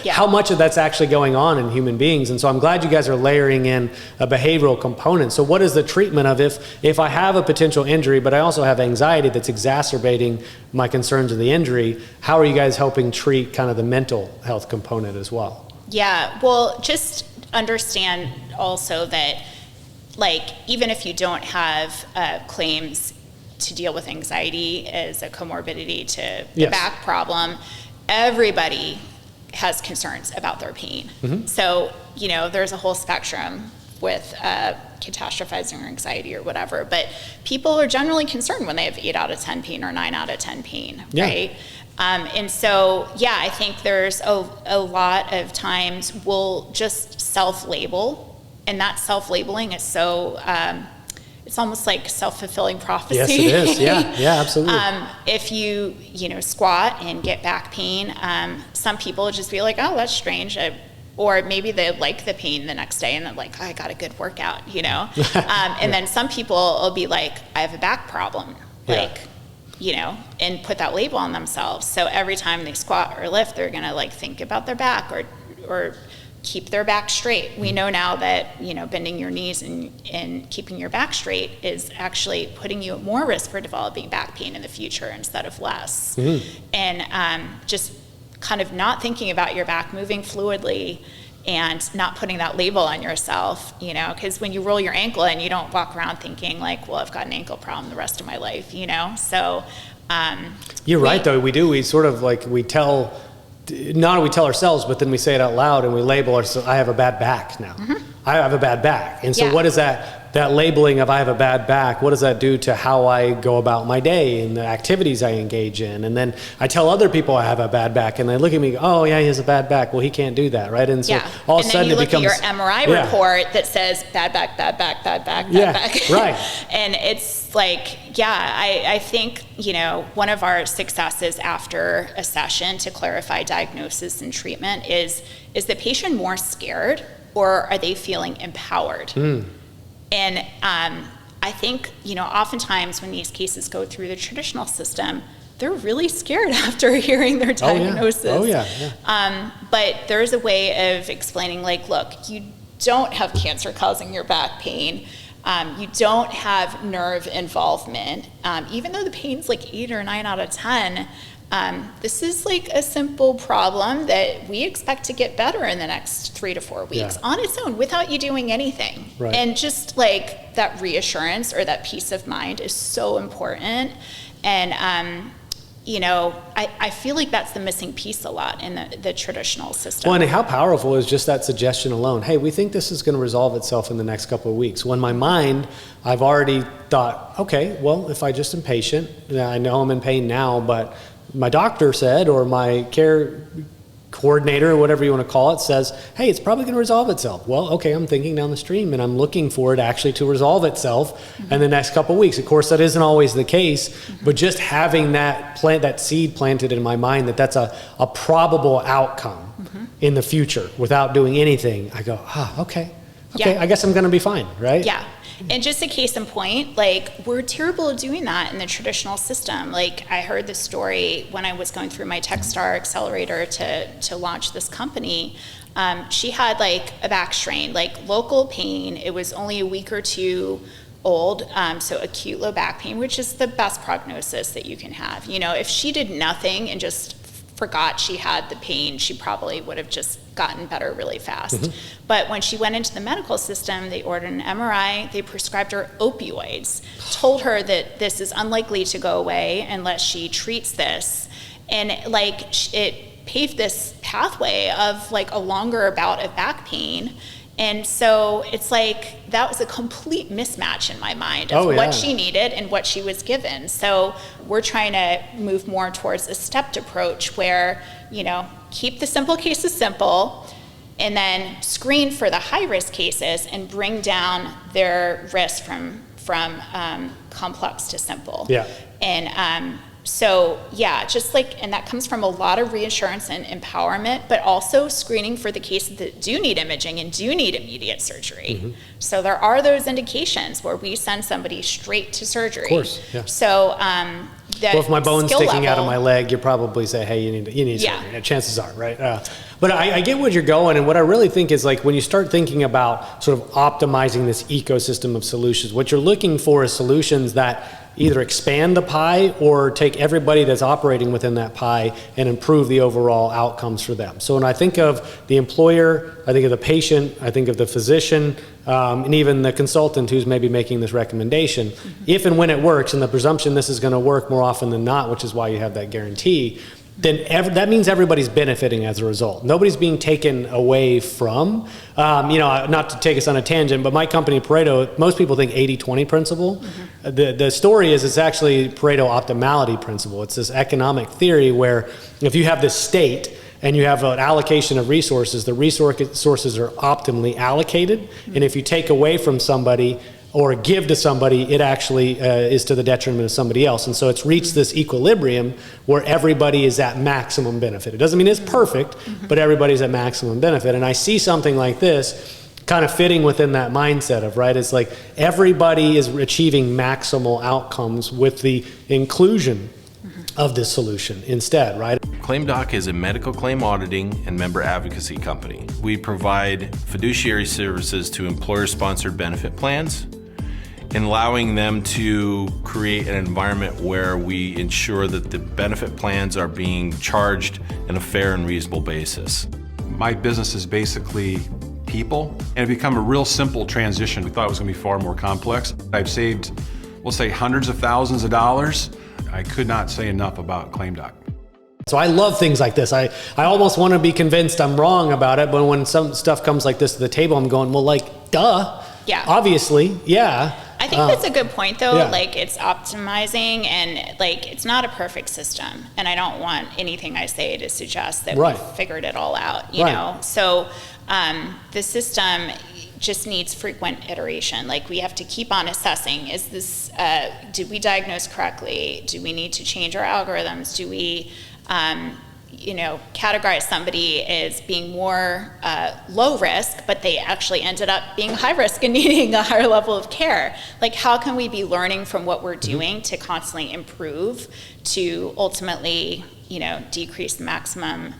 How much of that's actually going on in human beings? And so I'm glad you guys are layering in a behavioral component. So what is the treatment of if I have a potential injury, but I also have anxiety that's exacerbating my concerns of the injury, how are you guys helping treat kind of the mental health component as well? Yeah, well, just understand also that, even if you don't have claims to deal with anxiety as a comorbidity to the back problem, everybody has concerns about their pain. So, there's a whole spectrum with catastrophizing or anxiety or whatever, but people are generally concerned when they have 8 out of 10 pain or 9 out of 10 pain, right? And so, I think there's a lot of times we'll just self-label, and that self-labeling is so, it's almost like self-fulfilling prophecy. Yes, it is. Yeah, absolutely. If you squat and get back pain, some people just be like, that's strange. or maybe they like the pain the next day and they're like, oh, I got a good workout, you know? And then some people will be like, I have a back problem, like, you know, and put that label on themselves. So every time they squat or lift, they're gonna like think about their back or keep their back straight. We know now that, you know, bending your knees and keeping your back straight is actually putting you at more risk for developing back pain in the future instead of less. And just kind of not thinking about your back moving fluidly and not putting that label on yourself, you know, because when you roll your ankle and you don't walk around thinking like, well, I've got an ankle problem the rest of my life, you know? So you're right, though. We sort of like, we tell ourselves, but then we say it out loud and we label ourselves, I have a bad back now. I have a bad back. And so what is that labeling of I have a bad back, what does that do to how I go about my day and the activities I engage in? And then I tell other people I have a bad back and they look at me, oh yeah, he has a bad back. Well, he can't do that, right? And so all of a sudden it becomes... And then you look at your MRI report that says bad back, bad back, bad back, bad back. Right. And it's like, I think, you know, one of our successes after a session to clarify diagnosis and treatment is the patient more scared or are they feeling empowered? And I think, you know, oftentimes when these cases go through the traditional system, they're really scared after hearing their diagnosis. But there's a way of explaining, like, look, you don't have cancer causing your back pain. You don't have nerve involvement. Even though the pain's like 8 or 9 out of 10, this is like a simple problem that we expect to get better in the next 3 to 4 weeks on its own without you doing anything. And just like that reassurance or that peace of mind is so important. And, you know, I feel like that's the missing piece a lot in the traditional system. Well, and how powerful is just that suggestion alone? Hey, we think this is going to resolve itself in the next couple of weeks. When my mind, I've already thought, okay, well, if I just am patient, I know I'm in pain now, but my doctor said, or my care coordinator, or whatever you want to call it, says, hey, it's probably going to resolve itself. Well, okay, I'm thinking down the stream and I'm looking for it actually to resolve itself in the next couple of weeks. Of course, that isn't always the case, but just having that seed planted in my mind that's a probable outcome in the future without doing anything, I go, okay, I guess I'm going to be fine, right? Yeah. And just a case in point, like, we're terrible at doing that in the traditional system. Like, I heard this story when I was going through my Techstar accelerator to launch this company. She had like a back strain, like local pain. It was only a week or 2 old, so acute low back pain, which is the best prognosis that you can have. You know, if she did nothing and just forgot she had the pain, she probably would have just gotten better really fast. But when she went into the medical system, they ordered an MRI, they prescribed her opioids, told her that this is unlikely to go away unless she treats this. And like, it paved this pathway of like a longer bout of back pain. And so it's like, that was a complete mismatch in my mind of what she needed and what she was given. So we're trying to move more towards a stepped approach where, you know, keep the simple cases simple and then screen for the high risk cases and bring down their risk from complex to simple. And so just like, and that comes from a lot of reassurance and empowerment, but also screening for the cases that do need imaging and do need immediate surgery. So there are those indications where we send somebody straight to surgery. Of course, So well, if my bone's sticking out of my leg, you probably say, hey, you need surgery. Chances are, right? But I get where you're going, and what I really think is, like, when you start thinking about sort of optimizing this ecosystem of solutions, what you're looking for is solutions that either expand the pie or take everybody that's operating within that pie and improve the overall outcomes for them. So when I think of the employer, I think of the patient, I think of the physician, and even the consultant who's maybe making this recommendation. If and when it works, and the presumption this is going to work more often than not, which is why you have that guarantee, then that means everybody's benefiting as a result. Nobody's being taken away from. Not to take us on a tangent, but my company, Pareto, most people think 80-20 principle. The story is, it's actually Pareto optimality principle. It's this economic theory where if you have this state and you have an allocation of resources, the resources are optimally allocated. And if you take away from somebody, or give to somebody, it actually is to the detriment of somebody else. And so it's reached this equilibrium where everybody is at maximum benefit. It doesn't mean it's perfect, but everybody's at maximum benefit. And I see something like this kind of fitting within that mindset of, right, it's like everybody is achieving maximal outcomes with the inclusion of this solution instead, right? ClaimDoc is a medical claim auditing and member advocacy company. We provide fiduciary services to employer-sponsored benefit plans and allowing them to create an environment where we ensure that the benefit plans are being charged in a fair and reasonable basis. My business is basically people, and it become a real simple transition. We thought it was going to be far more complex. I've saved, we'll say, hundreds of thousands of dollars. I could not say enough about ClaimDoc. So I love things like this. I almost want to be convinced I'm wrong about it, but when some stuff comes like this to the table, I'm going, well, like, duh. Yeah. Obviously, yeah. I think that's a good point, though. Yeah. Like, it's optimizing, and like, it's not a perfect system. And I don't want anything I say to suggest that Right. we've figured it all out, you Right. know? So the system just needs frequent iteration. Like, we have to keep on assessing, is this, did we diagnose correctly? Do we need to change our algorithms? Do we, categorize somebody as being more low risk, but they actually ended up being high risk and needing a higher level of care? Like, how can we be learning from what we're doing to constantly improve, to ultimately, decrease the maximum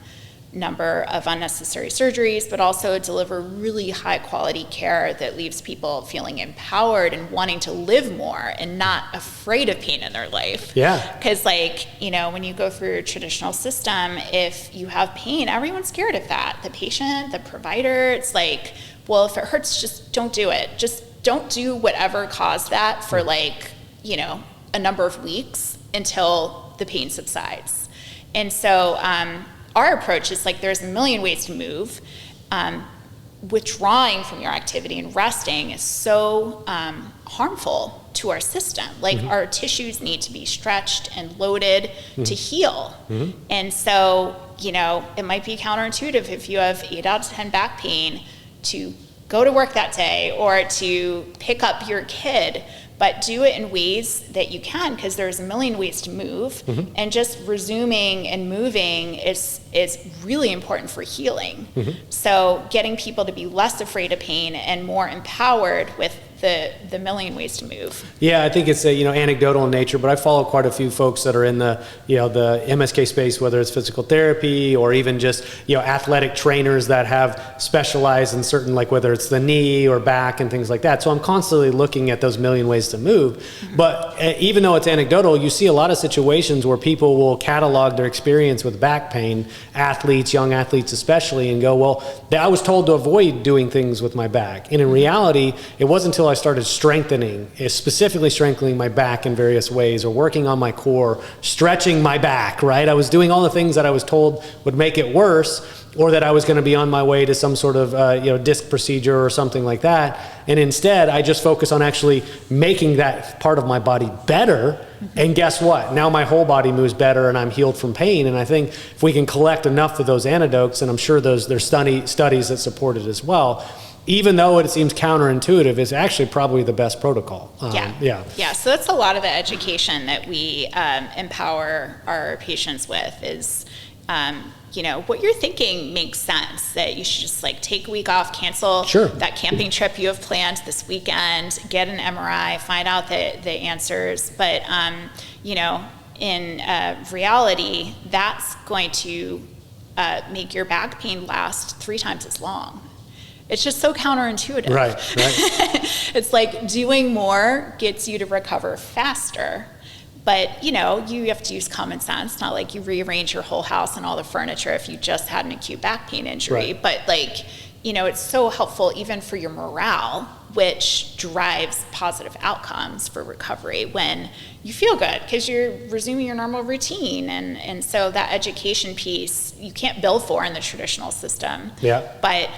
number of unnecessary surgeries, but also deliver really high quality care that leaves people feeling empowered and wanting to live more and not afraid of pain in their life. Yeah. Because when you go through a traditional system, if you have pain, everyone's scared of that. The patient, the provider, it's like, well, if it hurts, just don't do it. Just don't do whatever caused that for a number of weeks until the pain subsides. And so, our approach is like, there's a million ways to move. Withdrawing from your activity and resting is so harmful to our system. Like, our tissues need to be stretched and loaded to heal. And so, it might be counterintuitive if you have 8 out of 10 back pain to go to work that day or to pick up your kid, but do it in ways that you can, because there's a million ways to move. And just resuming and moving is really important for healing. So getting people to be less afraid of pain and more empowered with the million ways to move. Yeah, I think it's anecdotal in nature, but I follow quite a few folks that are in the the MSK space, whether it's physical therapy or even just athletic trainers that have specialized in certain, like whether it's the knee or back and things like that. So I'm constantly looking at those million ways to move. But even though it's anecdotal, you see a lot of situations where people will catalog their experience with back pain, athletes, young athletes especially, and go, well, I was told to avoid doing things with my back. And in reality, it wasn't until I started specifically strengthening my back in various ways, or working on my core, stretching my back, right? I was doing all the things that I was told would make it worse, or that I was going to be on my way to some sort of disc procedure or something like that. And instead, I just focus on actually making that part of my body better. And guess what? Now my whole body moves better and I'm healed from pain. And I think if we can collect enough of those anecdotes, and I'm sure there's studies that support it as well, even though it seems counterintuitive, it's actually probably the best protocol. Yeah, so that's a lot of the education that we empower our patients with is, what you're thinking makes sense, that you should just take a week off, cancel that camping trip you have planned this weekend, get an MRI, find out the answers. But, in reality, that's going to make your back pain last 3 times as long. It's just so counterintuitive. Right. It's like doing more gets you to recover faster. But, you have to use common sense, not like you rearrange your whole house and all the furniture if you just had an acute back pain injury. Right. But, it's so helpful even for your morale, which drives positive outcomes for recovery when you feel good because you're resuming your normal routine. And so that education piece, you can't bill for in the traditional system. Yeah. But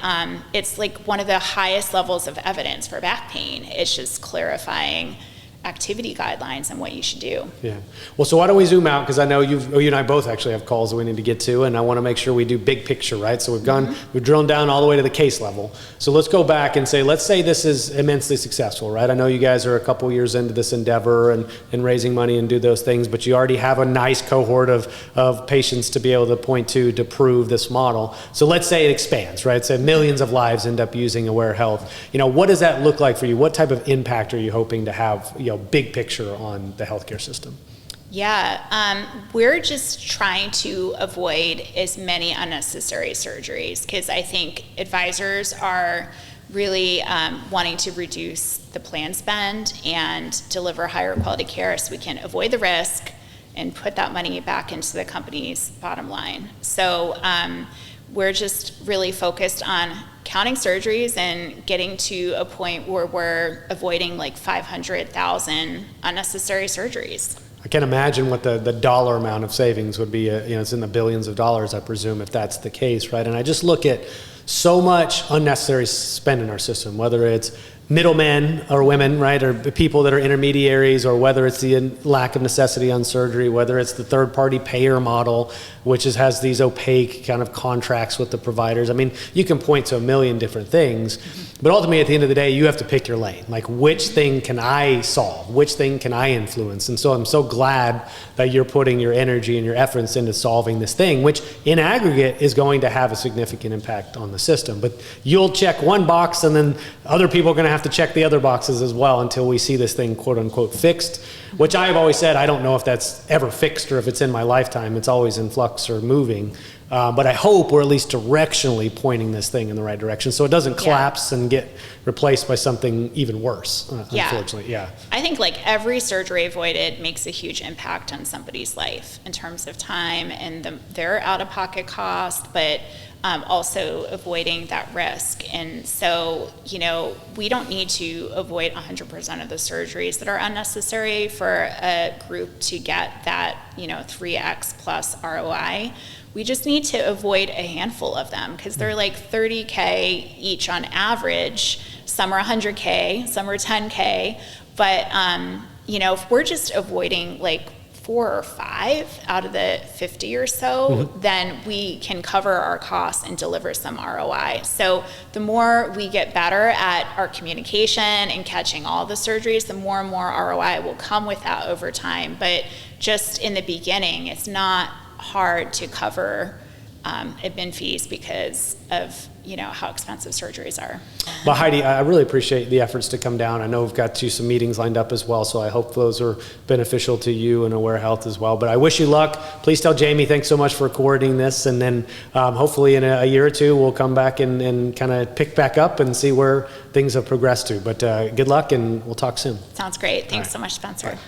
it's like one of the highest levels of evidence for back pain. It's just clarifying activity guidelines and what you should do. Yeah. Well, so why don't we zoom out, because I know you and I both actually have calls that we need to get to, and I want to make sure we do big picture, right? So we've drilled down all the way to the case level. So let's go back and say, let's say this is immensely successful, right? I know you guys are a couple years into this endeavor and raising money and do those things, but you already have a nice cohort of patients to be able to point to prove this model. So let's say it expands, right? So millions of lives end up using Aware Health. What does that look like for you? What type of impact are you hoping to have, big picture on the healthcare system? Yeah, we're just trying to avoid as many unnecessary surgeries, because I think advisors are really wanting to reduce the plan spend and deliver higher quality care so we can avoid the risk and put that money back into the company's bottom line. So we're just really focused on counting surgeries and getting to a point where we're avoiding like 500,000 unnecessary surgeries. I can't imagine what the dollar amount of savings would be. It's in the billions of dollars, I presume, if that's the case, right? And I just look at so much unnecessary spend in our system, whether it's middlemen or women, right, or people that are intermediaries, or whether it's the lack of necessity on surgery, whether it's the third-party payer model, which has these opaque kind of contracts with the providers. I mean, you can point to a million different things, but ultimately at the end of the day, you have to pick your lane. Like, which thing can I solve? Which thing can I influence? And so I'm so glad that you're putting your energy and your efforts into solving this thing, which in aggregate is going to have a significant impact on the system. But you'll check one box, and then other people are going to have to check the other boxes as well until we see this thing quote unquote fixed, which I have always said, I don't know if that's ever fixed or if it's in my lifetime. It's always in flux or moving. But I hope we're at least directionally pointing this thing in the right direction so it doesn't collapse and get replaced by something even worse, unfortunately. Yeah. I think like every surgery avoided makes a huge impact on somebody's life in terms of time and their out-of-pocket cost, but also avoiding that risk. And so, we don't need to avoid 100% of the surgeries that are unnecessary for a group to get that, 3x plus ROI. We just need to avoid a handful of them because they're like $30K each on average. Some are $100K, some are $10K. But, if we're just avoiding like 4 or 5 out of the 50 or so, then we can cover our costs and deliver some ROI. So the more we get better at our communication and catching all the surgeries, the more and more ROI will come with that over time. But just in the beginning, it's not hard to cover admin fees because of how expensive surgeries are. Well, Heidi, I really appreciate the efforts to come down. I know we've got some meetings lined up as well, so I hope those are beneficial to you and Aware Health as well. But I wish you luck. Please tell Jamie thanks so much for coordinating this, and then hopefully in a year or two we'll come back and kind of pick back up and see where things have progressed to. But good luck, and we'll talk soon. Sounds great. Thanks so much, Spencer. Bye.